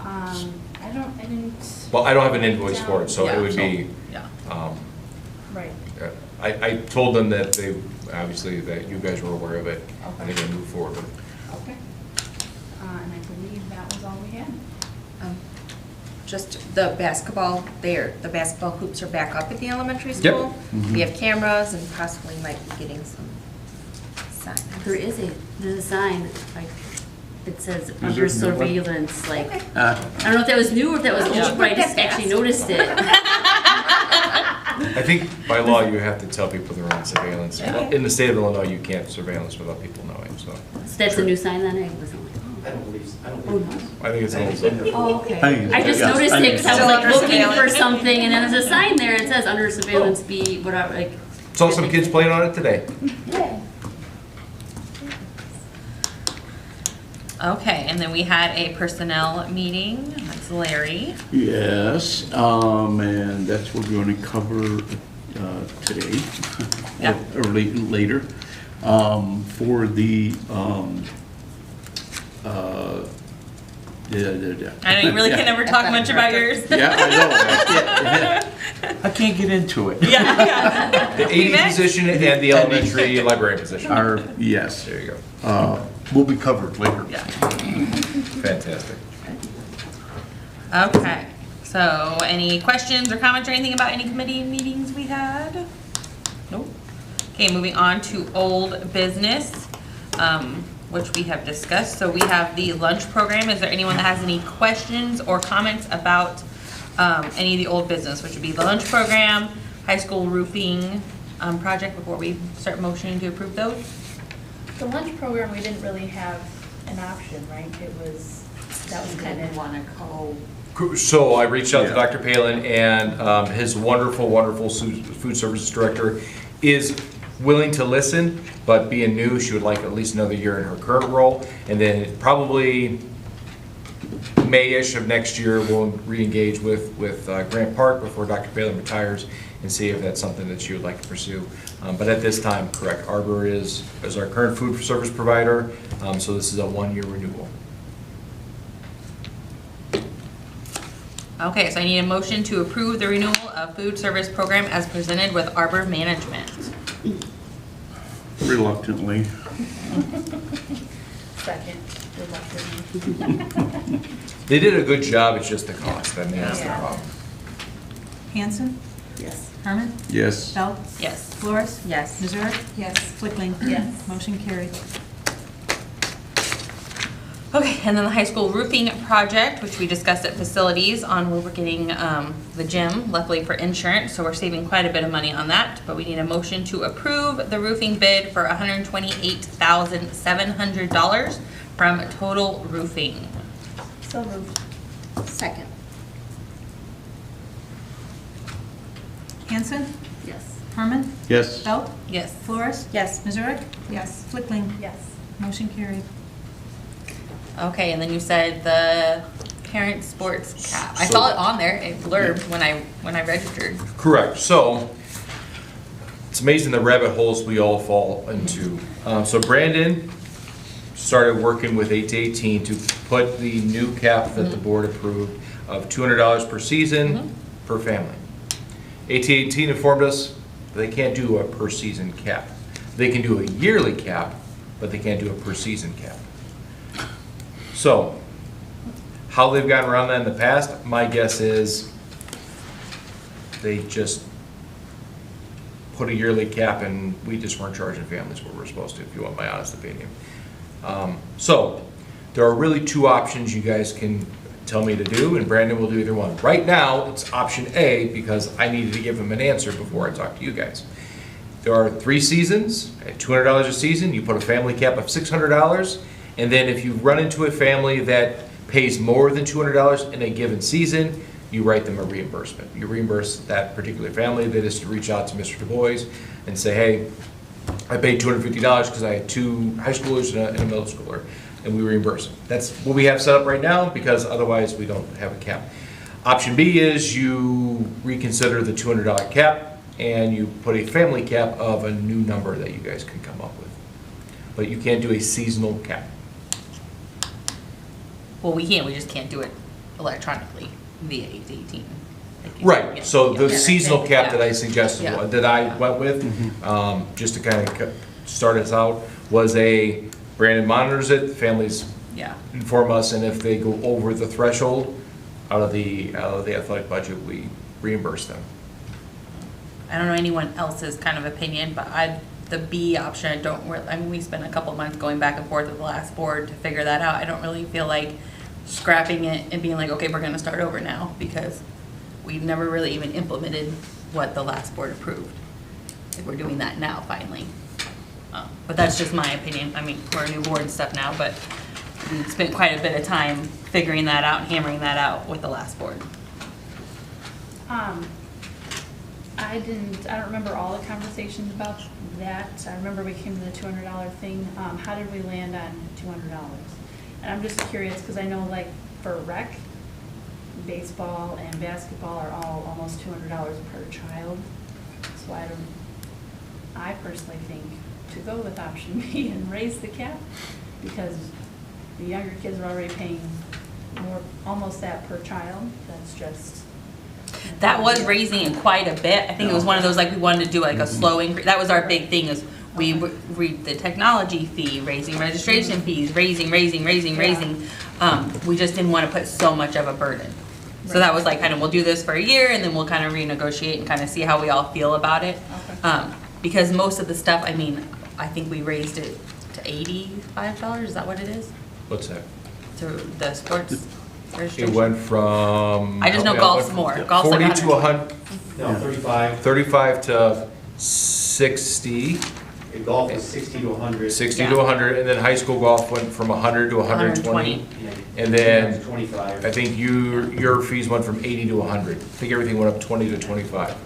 I didn't. Well, I don't have an invoice for it, so it would be, Yeah. Right. I told them that they, obviously, that you guys were aware of it, and they're gonna move forward with it. Okay. And I believe that was all we had. Just the basketball there, the basketball hoops are back up at the elementary school. We have cameras and possibly might be getting some signs. There's a sign, like, It says there under no one? surveillance, like, Okay. I don't know if that was new or if that was old, but I just actually noticed it. I think by law, you have to tell people they're on surveillance. In the state of Illinois, you can't surveillance without people knowing, so. So that's a new sign then? I wasn't like, I don't believe, I don't oh, believe. no. I think it's an old. Oh, okay. Hey, I just yes, noticed it because I was Still like under looking for surveillance. something and then there's a sign there and it says under surveillance B, whatever, like. Saw some kids playing on it today. Yeah. Okay, and then we had a personnel meeting, that's Larry. Yes, and that's what we're going to cover today, Yeah. or later. For the, I know you really can never talk much about yours. Yeah, I know. I can't get into it. Yeah. The AD position and the elementary librarian position. Our, yes, There you go. will be covered later. Yeah. Fantastic. Okay, so any questions or comments or anything about any committee meetings we had? Nope. Okay, moving on to old business, which we have discussed. So we have the lunch program. Is there anyone that has any questions or comments about any of the old business, which would be the lunch program, high school roofing project, before we start motioning to approve those? The lunch program, we didn't really have an option, right? That was kind Didn't of, want to go. So I reached out to Yeah. Dr. Palin, and his wonderful, wonderful food services director is willing to listen, but being new, she would like at least another year in her current role. And then probably May-ish of next year, we'll re-engage with Grant Park before Dr. Palin retires and see if that's something that she would like to pursue. But at this time, correct, Arbor is our current food service provider, so this is a one-year renewal. Okay, so I need a motion to approve the renewal of food service program as presented with Arbor Management. Reluctantly. second, They did a good job, it's just the cost, I mean, that's the Yeah. problem. Hanson? Yes. Herman? Yes. Belt? Yes. Flores? Yes. Missouri? Yes. Flickling? Yes. Motion carried. Okay, and then the high school roofing project, which we discussed at facilities on where we're getting the gym, luckily for insurance, so we're saving quite a bit of money on that. But we need a motion to approve the roofing bid for $128,700 from Total Roofing. So moved. Second. Hanson? Yes. Herman? Yes. Belt? Yes. Flores? Yes. Missouri? Yes. Flickling? Yes. Motion carried. Okay, and then you said the parent sports cap. I saw it on there, it blurbed when I registered. Correct, so it's amazing the rabbit holes we all fall into. So Brandon started working with 8-18 to put the new cap that the board approved of $200 per season per family. 8-18 informed us they can't do a per season cap. They can do a yearly cap, but they can't do a per season cap. So, how they've gotten around that in the past, my guess is they just put a yearly cap and we just weren't charging families what we're supposed to, if you want my honest opinion. So, there are really two options you guys can tell me to do, and Brandon will do either one. Right now, it's option A, because I needed to give him an answer before I talk to you guys. There are 3 seasons, at $200 a season, you put a family cap of $600, and then if you run into a family that pays more than $200 in a given season, you write them a reimbursement. You reimburse that particular family. They just reach out to Mr. Du Bois and say, hey, I paid $250 because I had 2 high schoolers and a middle schooler, and we reimburse them. That's what we have set up right now, because otherwise we don't have a cap. Option B is you reconsider the $200 cap, and you put a family cap of a new number that you guys can come up with. But you can't do a seasonal cap. Well, we can, we just can't do it electronically via 8-18. Right, so the Yeah. seasonal cap that I suggested, Yeah. that I went with, just to kind of start us out, was Brandon monitors it, the families Yeah. inform us, and if they go over the threshold, out of the athletic budget, we reimburse them. I don't know anyone else's kind of opinion, but I'd the B option, I don't, I mean, we spent a couple of months going back and forth with the last board to figure that out. I don't really feel like scrapping it and being like, okay, we're gonna start over now, because we've never really even implemented what the last board approved. Like, we're doing that now, finally. But that's just my opinion. I mean, we're a new board and stuff now, but we spent quite a bit of time figuring that out and hammering that out with the last board. I don't remember all the conversations about that. I remember we came to the $200 thing. How did we land on $200? And I'm just curious, because I know like for rec, baseball and basketball are all almost $200 per child. So I personally think to go with option B and raise the cap, because the younger kids are already paying more, almost that per child. That's just. That was raising it quite a bit. I think it was one of those, like, we wanted to do like a slow increase. That was our big thing, is we the technology fee, raising registration fees, raising. We just didn't want to put so much of a burden. So that was like, kind of, we'll do this for a year and then we'll kind of renegotiate and kind of see how we all feel about it. Because most of the stuff, I mean, I think we raised it to $85, is that what it is? What's that? To the sports It registration? went from. I just know golf's more. Golf's like 40 to 100. No, 35. 35 to 60. And golf is 60 to 100. 60 to 100, and then high school golf went from 100 to 120. And then 25. I think your fees went from 80 to 100. I think everything went up 20 to 25.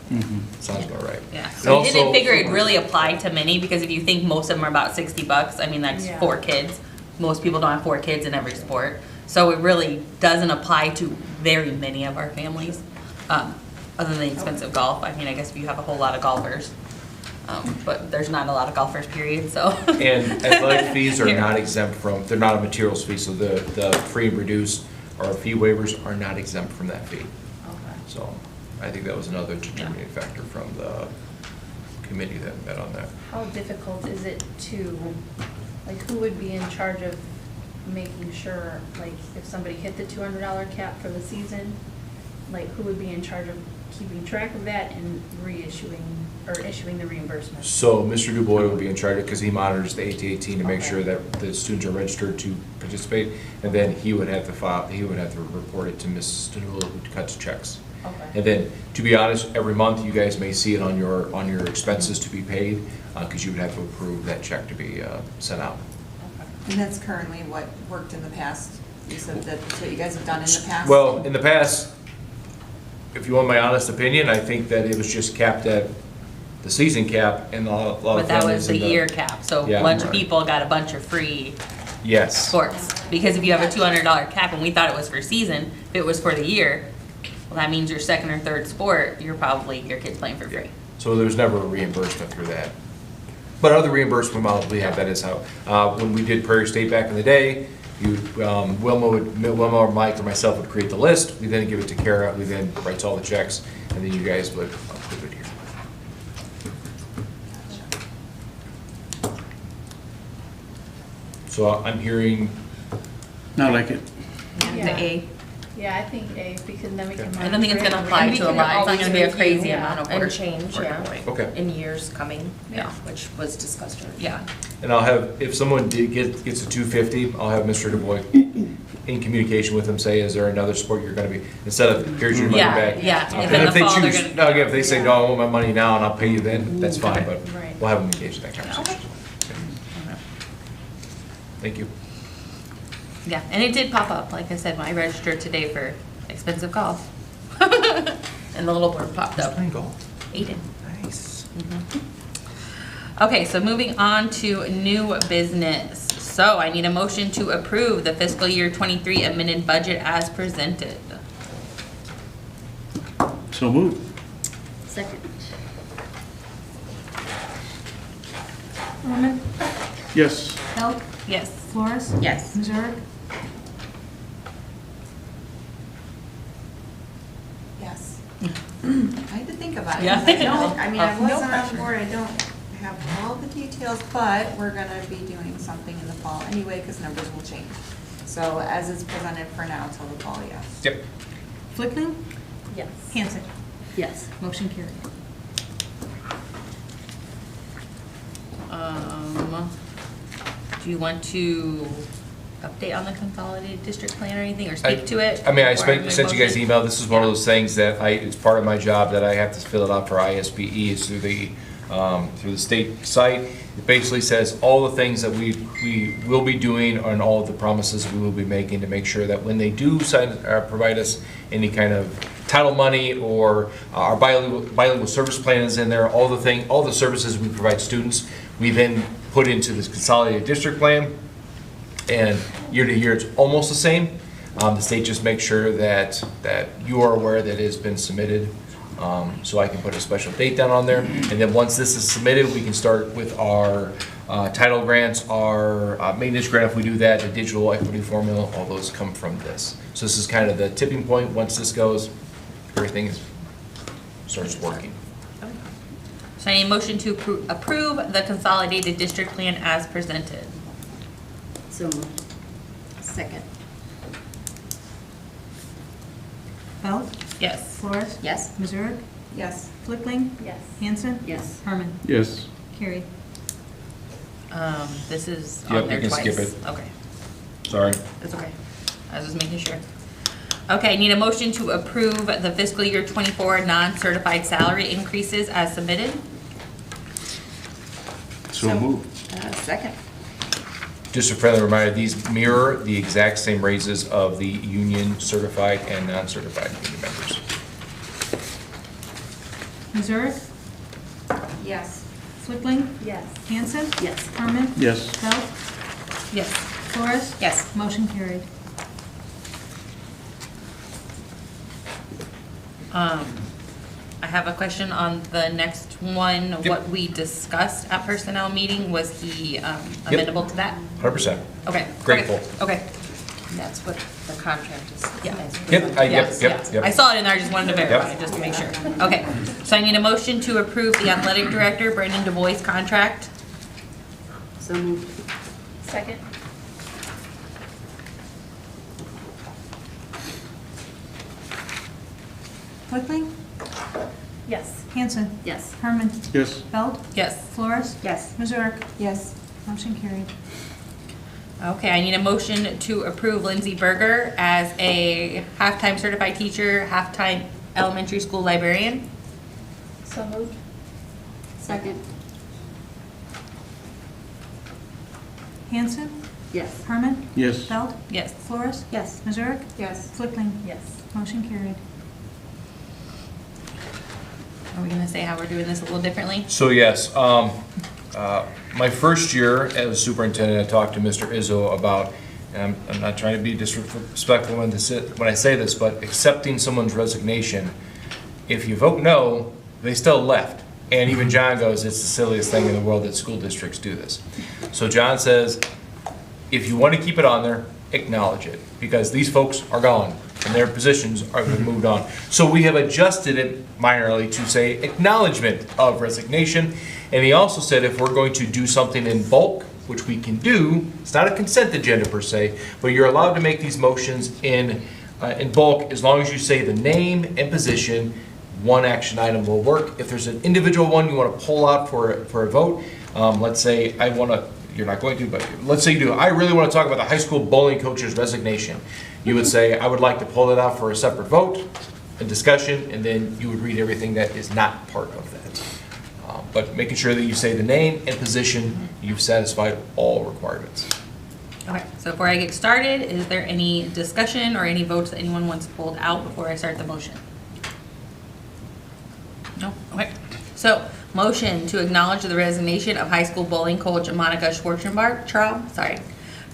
Sounds about right. Yeah, And so we didn't also- figure it'd really apply to many, because if you think most of them are about $60, I mean, that's Yeah. 4 kids. Most people don't have 4 kids in every sport. So it really doesn't apply to very many of our families, other than the expensive golf. I mean, I guess if you have a whole lot of golfers. But there's not a lot of golfers, period, so. And athletic fees are Here. not exempt from, they're not a materials fee, so the free and reduced or fee waivers are not exempt from that fee. So I think that was another determining factor from the committee that met on that. How difficult is it to, like, who would be in charge of making sure, like, if somebody hit the $200 cap for the season, like, who would be in charge of keeping track of that and reissuing, or issuing the reimbursement? So Mr. Dubois would be in charge, because he monitors the AT-18 to make sure that the students are registered to participate, and then he would have to file, he would have to report it to Ms. Stanula, who cuts checks. Okay. And then, to be honest, every month you guys may see it on your expenses to be paid, because you would have to approve that check to be sent out. And that's currently what worked in the past? You said that's what you guys have done in the past? Well, in the past, if you want my honest opinion, I think that it was just capped at the season cap, and a lot of But that families was the in year cap, so a Yeah. bunch of people got a bunch of free Yes. sports. Because if you have a $200 cap, and we thought it was for season, if it was for the year, well, that means your second or third sport, your kid's playing for free. So there was never a reimbursement through that. But other reimbursement models we have, that is how, when we did Prairie State back in the day, Wilma or Mike or myself would create the list, we then give it to Kara, who then writes all the checks, and then you guys would approve it here. So I'm hearing, I like it. Yeah. The A. Yeah, I think A, because then we can. I don't think it's gonna monitor it. apply And we to a can lot, it's not always gonna be a review, crazy yeah, amount of and work. change, yeah. Okay. In years coming, Yeah. which was discussed earlier. Yeah. and I'll have, if someone gets a 250, I'll have Mr. DuBois in communication with them, say, is there another sport you're gonna be, instead of, here's your money Yeah, back. yeah. If And in if the they fall they're choose, gonna- no, again, if they say, no, I want my money now and I'll pay you then, that's fine, but Right. we'll have them engage in that conversation. Thank you. Yeah, and it did pop up, like I said, when I registered today for expensive golf. And the little board popped up. Playing golf. Aiden. Nice. Okay, so moving on to new business. So I need a motion to approve the fiscal year 23 amended budget as presented. So moved. Second. Norman? Yes. Belt? Yes. Flores? Yes. Missouri? Yes. I had to think about it. Yeah. I mean, I No wasn't on pressure. board, I don't have all the details, but we're gonna be doing something in the fall anyway, because numbers will change. So as it's presented for now till the fall, yes. Yep. Flickman? Yes. Hanson? Yes. Motion carried. Do you want to update on the consolidated district plan or anything, or speak to it? I mean, I before make sent you guys an motion? email. This is one of those things that it's part of my job that I have to fill it out for ISBE. It's through the state site. It basically says all the things that we will be doing and all of the promises we will be making to make sure that when they do provide us any kind of title money or our bilingual service plan is in there, all the services we provide students, we then put into this consolidated district plan. And year to year, it's almost the same. The state just makes sure that you are aware that it has been submitted. So I can put a special date down on there. And then once this is submitted, we can start with our title grants, our maintenance grant if we do that, the digital equity formula, all those come from this. So this is kind of the tipping point. Once this goes, everything starts working. So I need a motion to approve the consolidated district plan as presented. So moved. Second. Belt? Yes. Flores? Yes. Missouri? Yes. Flickling? Yes. Hanson? Yes. Herman? Yes. Carried. This is Yep, on there you can twice. skip it. Okay, Sorry. that's okay. I was just making sure. Okay, I need a motion to approve the fiscal year 24 non-certified salary increases as submitted. So moved. Second. Just a friendly reminder, these mirror the exact same raises of the union certified and non-certified union members. Missouri? Yes. Flickling? Yes. Hanson? Yes. Herman? Yes. Belt? Yes. Flores? Yes. Motion carried. I have a question on the next one. Yep. What we discussed at personnel meeting, was he amenable to that? 100%. Okay. Grateful. Okay. And that's what the contract is. Yeah. Yep, yep. I saw it in there, I just wanted to verify, just to make sure. Okay, so I need a motion to approve the athletic director, Brandon DuBois' contract. So moved. Second. Flickling? Yes. Hanson? Yes. Herman? Yes. Belt? Yes. Flores? Yes. Missouri? Yes. Motion carried. Okay, I need a motion to approve Lindsay Berger as a half-time certified teacher, half-time elementary school librarian. So moved. Second. Hanson? Yes. Herman? Yes. Belt? Yes. Flores? Yes. Missouri? Yes. Flickling? Yes. Motion carried. Are we gonna say how we're doing this a little differently? So yes, my first year as superintendent, I talked to Mr. Izzo about, and I'm not trying to be disrespectful when I say this, but accepting someone's resignation. If you vote no, they still left. And even John goes, it's the silliest thing in the world that school districts do this. So John says, if you want to keep it on there, acknowledge it, because these folks are gone and their positions are moved on. So we have adjusted it minorly to say acknowledgement of resignation. And he also said if we're going to do something in bulk, which we can do, it's not a consent agenda per se, but you're allowed to make these motions in bulk as long as you say the name and position. One action item will work. If there's an individual one you want to pull out for a vote, let's say I want to, you're not going to, but let's say you do. I really want to talk about the high school bowling coach's resignation. You would say, I would like to pull it out for a separate vote, a discussion, and then you would read everything that is not part of that. But making sure that you say the name and position, you've satisfied all requirements. Okay, so before I get started, is there any discussion or any votes that anyone wants pulled out before I start the motion? No? Okay. So, motion to acknowledge the resignation of high school bowling coach Monica Schwarzenbach,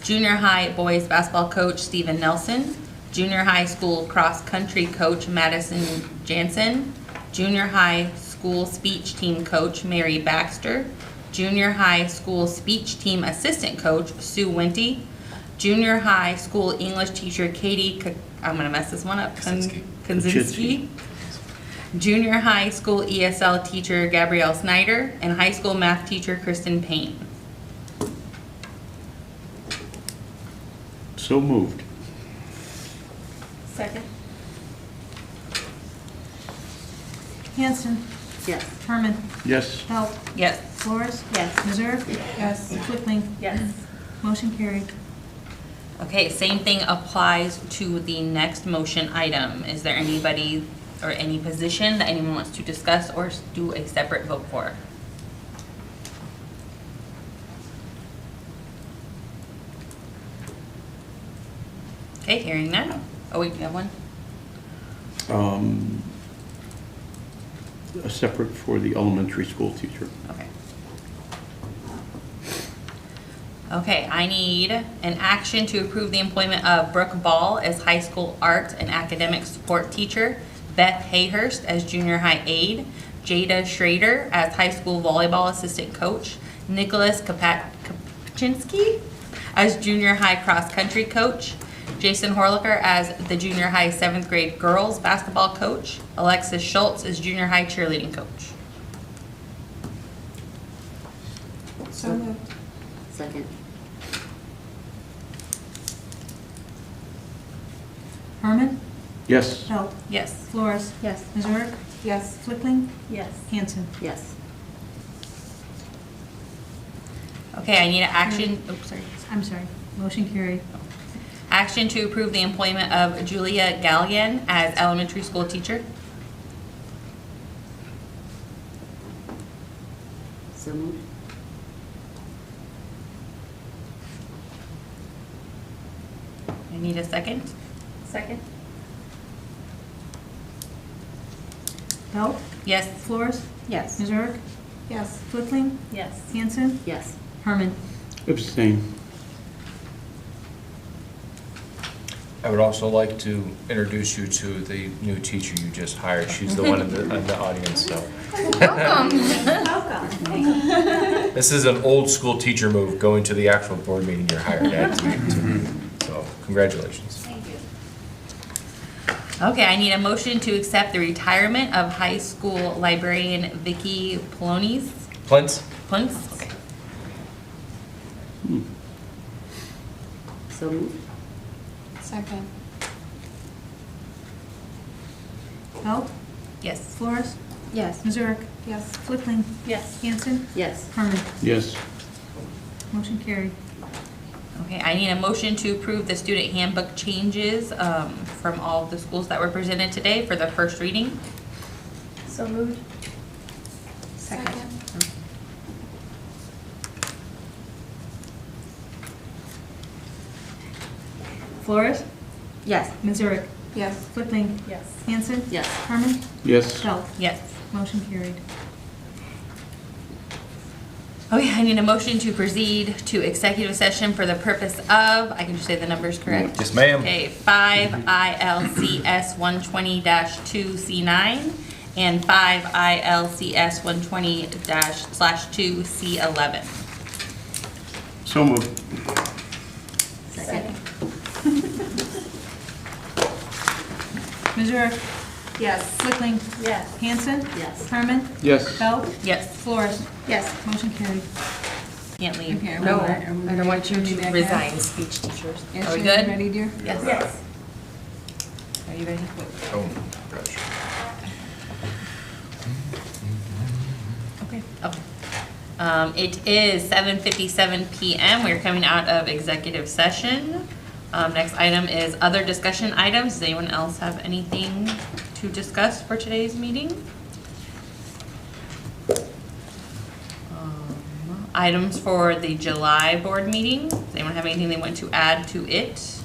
junior high boys basketball coach Stephen Nelson, junior high school cross-country coach Madison Jansen, junior high school speech team coach Mary Baxter, junior high school speech team assistant coach Sue Winty, junior high school English teacher Katie, I'm gonna mess this one up, Konzinski, junior high school ESL teacher Gabrielle Snyder, and high school math teacher Kristen Payne. So moved. Second. Hanson? Yes. Herman? Yes. Belt? Yes. Flores? Yes. Missouri? Yes. Flickling? Yes. Motion carried. Okay, same thing applies to the next motion item. Is there anybody or any position that anyone wants to discuss or do a separate vote for? Okay, hearing none. Oh, wait, you have one? A separate for the elementary school teacher. Okay. Okay, I need an action to approve the employment of Brooke Ball as high school art and academic support teacher, Beth Hayhurst as junior high aide, Jada Schrader as high school volleyball assistant coach, Nicholas Kapczynski as junior high cross-country coach, Jason Horlicker as the junior high 7th grade girls basketball coach, Alexis Schultz as junior high cheerleading coach. So moved. Second. Herman? Yes. Belt? Yes. Flores? Yes. Missouri? Yes. Flickling? Yes. Hanson? Yes. Okay, I need an action, oops, sorry. I'm sorry. Motion carried. Action to approve the employment of Julia Gallian as elementary school teacher. So moved. I need a second. Second? Belt? Yes. Flores? Yes. Missouri? Yes. Flickling? Yes. Hanson? Yes. Herman? Abstain. I would also like to introduce you to the new teacher you just hired. She's the one in the audience, so. Welcome. This is an old school teacher move, going to the actual board meeting you're hired at. So, congratulations. Thank you. Okay, I need a motion to accept the retirement of high school librarian Vicky Plonis. Plintz? Plintz? Okay. So moved. Second. Belt? Yes. Flores? Yes. Missouri? Yes. Flickling? Yes. Hanson? Yes. Herman? Yes. Motion carried. Okay, I need a motion to approve the student handbook changes from all of the schools that were presented today for the first reading. So moved? Second. Flores? Yes. Missouri? Yes. Flickling? Yes. Hanson? Yes. Herman? Yes. Belt? Yes. Motion carried. Okay, I need a motion to proceed to executive session for the purpose of, I can just say the numbers correct? Yes, ma'am. Okay, 5 ILCS 120-2C9 and 5 ILCS 120-2C11. So moved. Second. Missouri? Yes. Flickling? Yes. Hanson? Yes. Herman? Yes. Belt? Yes, Flores? Yes. Motion carried. can't leave. No, I don't want you to resign, speech teachers. Are we good? Ready, dear? Yes. Yes. Are you ready? Oh, gosh. Okay. Okay. It is 7:57 PM. We're coming out of executive session. Next item is other discussion items. Does anyone else have anything to discuss for today's meeting? Items for the July board meeting. Does anyone have anything they want to add to it?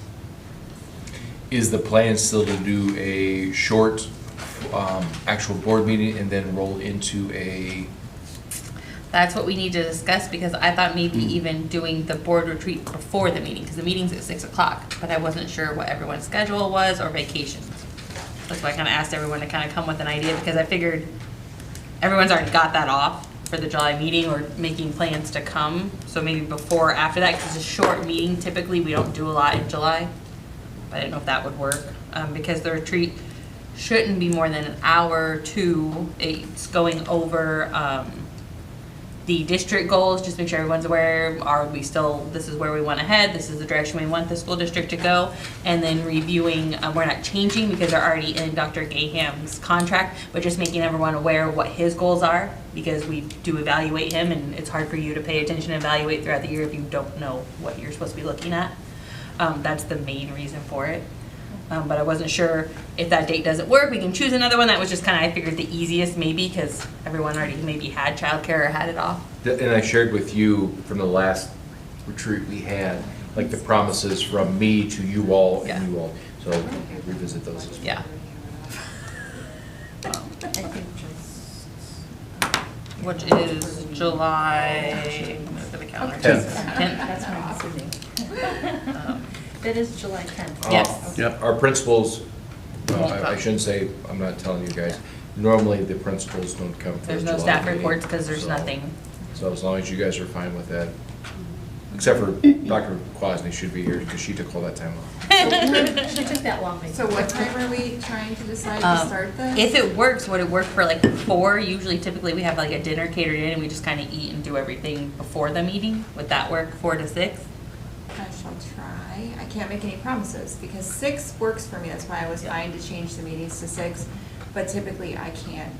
Is the plan still to do a short, actual board meeting and then roll into a? That's what we need to discuss, because I thought maybe even doing the board retreat before the meeting, because the meeting's at 6 o'clock, but I wasn't sure what everyone's schedule was or vacations. That's why I kind of asked everyone to kind of come with an idea, because I figured everyone's already got that off for the July meeting or making plans to come. So maybe before or after that, because it's a short meeting. Typically, we don't do a lot in July. But I didn't know if that would work, because the retreat shouldn't be more than an hour or two. It's going over the district goals, just make sure everyone's aware, are we still, this is where we want to head, this is the direction we want the school district to go, and then reviewing, we're not changing because they're already in Dr. Gaham's contract, but just making everyone aware of what his goals are, because we do evaluate him, and it's hard for you to pay attention and evaluate throughout the year if you don't know what you're supposed to be looking at. That's the main reason for it. But I wasn't sure if that date doesn't work, we can choose another one. That was just kind of, I figured, the easiest maybe, because everyone already maybe had childcare or had it off. And I shared with you from the last retreat we had, like the promises from me to you all and you all. So we'll revisit those as well. Yeah. Which is July, look at the calendar. 10th. 10th. That's my decision. That is July 10th. Yes. Yep. Our principals, I shouldn't say, I'm not telling you guys, normally the principals don't come for the There's no July staff meeting, reports because there's so- nothing. So as long as you guys are fine with that, except for Dr. Quasny should be here because she took all that time off. She took that long. So what time are we trying to decide to start this? If it works, would it work for like 4? Usually typically we have like a dinner catered in and we just kind of eat and do everything before the meeting. Would that work, 4 to 6? I shall try. I can't make any promises because 6 works for me. That's why I was Yeah. fine to change the meetings to 6. But typically I can't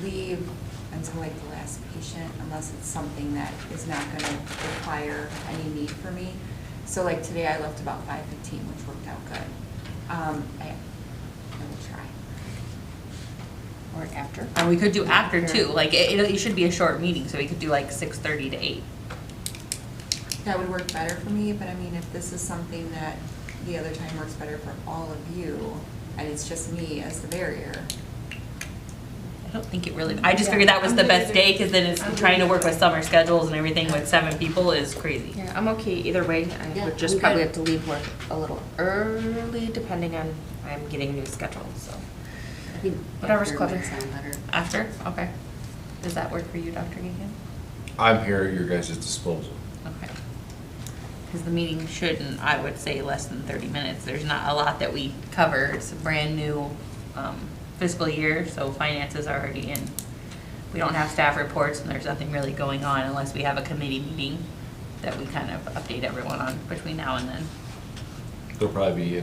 leave until like the last patient unless it's something that is not gonna require any need for me. So like today I left about 5:15, which worked out good. I will try. Or after. And we could do after too. Like it should be a short meeting, so we could do like 6:30 to 8. That would work better for me, but I mean, if this is something that the other time works better for all of you, and it's just me as the barrier. I don't think it really, I just figured that was the best day, because then it's trying to work with summer schedules and everything with 7 people is crazy. Yeah, I'm okay either way. I would just probably have to leave work a little early, depending on, I'm getting new schedules, so. Whatever's clever. After? Okay. Does that work for you, Dr. Gagan? I'm here at your guys' disposal. Okay. Because the meeting shouldn't, I would say, less than 30 minutes. There's not a lot that we cover. It's a brand new fiscal year, so finances are already in. We don't have staff reports, and there's nothing really going on unless we have a committee meeting that we kind of update everyone on between now and then. There'll probably be,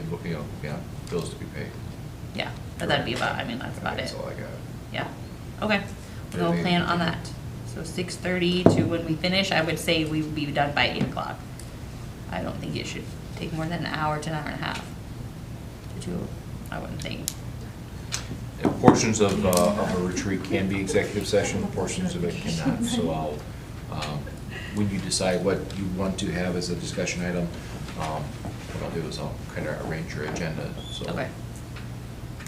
bills to be paid. Yeah, but that'd be about, I mean, that's about it. That's all I got. Yeah, okay. We'll plan on that. So 6:30 to when we finish, I would say we would be done by 8 o'clock. I don't think it should take more than an hour to an hour and a half to do, I wouldn't think. And portions of a retreat can be executive session, portions of it cannot. So I'll, when you decide what you want to have as a discussion item, what I'll do is I'll kind of arrange your agenda. So, Okay.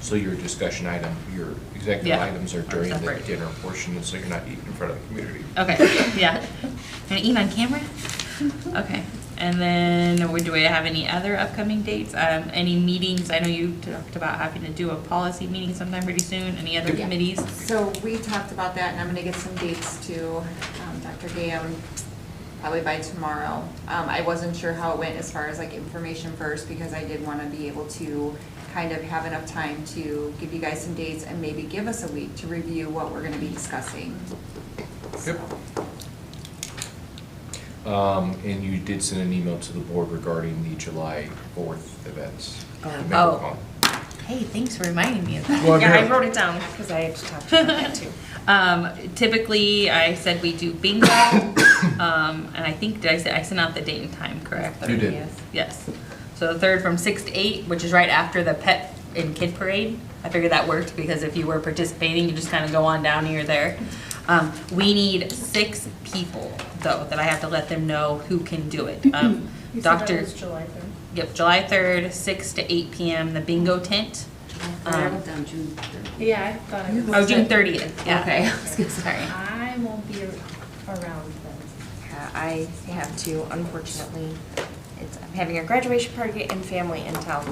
So your discussion item, your executive Yeah, items are are during the separate. dinner portion, so you're not eating in front of the community. Okay, yeah. Can I eat on camera? Okay, and then do we have any other upcoming dates? Any meetings? I know you talked about having to do a policy meeting sometime pretty soon. Any other Yeah. committees? So we talked about that, and I'm gonna get some dates to Dr. Gam probably by tomorrow. I wasn't sure how it went as far as like information first, because I did wanna be able to kind of have enough time to give you guys some dates and maybe give us a week to review what we're gonna be discussing. Yep. And you did send an email to the board regarding the July 4th events. Oh. Hey, thanks for reminding me of that. Well, Yeah, I yeah. wrote it down because I had to talk to you about that too. Typically, I said we do bingo, and I think, I sent out the date and time, correct? You did. Yes. So the 3rd from 6 to 8, which is right after the pet and kid parade. I figured that worked because if you were participating, you just kind of go on down here, there. We need 6 people, though, that I have to let them know who can do it. You said that Dr. was July 3rd. Yep, July 3rd, 6 to 8 p.m., the bingo tent. I wrote down June 3rd. Yeah, I thought I was. Oh, June 30th, yeah. Okay. Sorry. I won't be around then. Yeah, I have to, unfortunately. I'm having a graduation party and family in town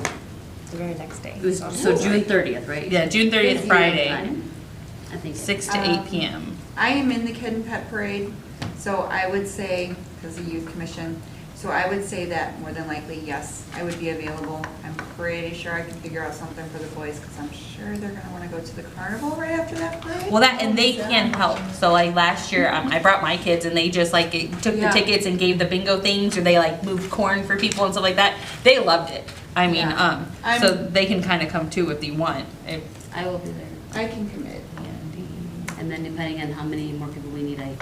the very next day. So June 30th, right? Yeah, June 30th, Friday, I think. 6 to 8 p.m. I am in the Kid and Pet Parade, so I would say, because the youth commission, So I would say that more than likely, yes, I would be available. I'm pretty sure I can figure out something for the boys, because I'm sure they're gonna wanna go to the carnival right after that parade. Well, that, and they can help. So like last year, I brought my kids and they just like took the Yeah. tickets and gave the bingo things, or they like moved corn for people and stuff like that. They loved it. I mean, Yeah. so they can kind of come too if you want. I will be there. I can commit. And then depending on how many more people we need, I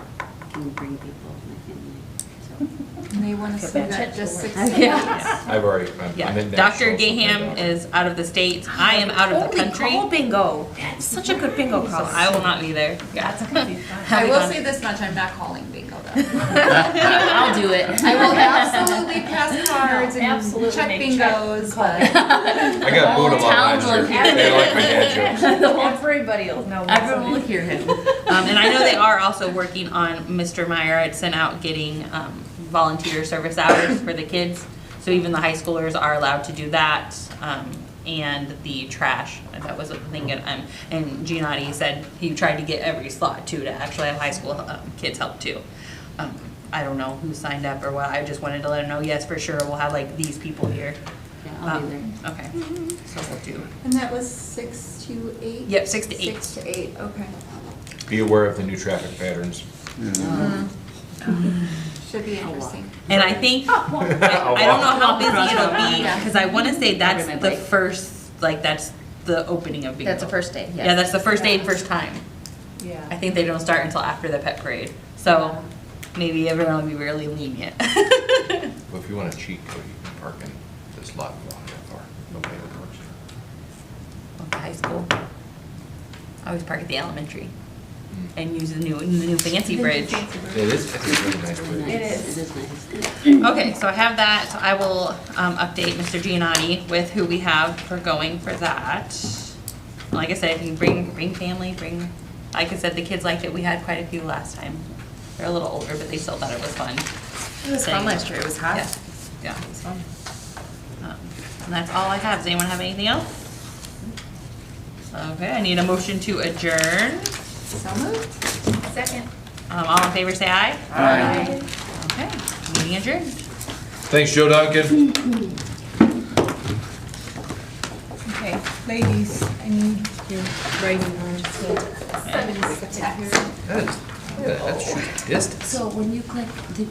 can bring people, my family, so. May wanna say that just 6 Yeah. I've already, Yeah, I'm in Dr. national, so Gaham I'm is out of the state. I am out of the Holy country. call bingo. That's such a good bingo So call. I will not be there. Yeah. That's gonna be fun. I I'll be will gone. say this much, I'm not calling bingo though. I'll do it. I will absolutely pass cards and Absolutely check make check bingos, call. but. I got booed about Town last will year. hear They like my dad jokes. Everybody will know. Everyone will hear him. And I know they are also working on, Mr. Meyer had sent out getting volunteer service hours for the kids. So even the high schoolers are allowed to do that. And the trash, that was the thing. And Giannotti said he tried to get every slot too, to actually have high school kids help too. I don't know who signed up or what. I just wanted to let him know, yes, for sure, we'll have like these people here. Yeah, I'll be there. Okay, so we'll do. And that was 6 to 8? Yep, 6 to 8. 6 to 8, okay. Be aware of the new traffic patterns. Should be interesting. And I think, I don't know how busy it'll be, because I want to say that's my the bike. first, like, that's the opening of bingo. That's the first day, Yeah, that's the first day and first time. Yeah. I think they don't start until after the pet parade. So maybe everyone will be really lenient. Well, if you want to cheat code, you can park in this lot and walk that far. Nobody ever parks there. At the high school. I always park at the elementary and use the new fancy bridge. It is, it's a really nice bridge. It is nice. Okay, so I have that. So I will update Mr. Giannotti with who we have for going for that. Like I said, if you bring family, like I said, the kids liked it. We had quite a few last time. They're a little older, but they still thought it was fun. It was fun last year. It was hot. Yeah, it was fun. And that's all I have. Does anyone have anything else? Okay, I need a motion to adjourn. So moved. Second. All in favor, say aye. Aye. Okay, meeting adjourned. Thanks, Joe Duncan. Okay, ladies, I need your writing on it. That's distance. So when you click,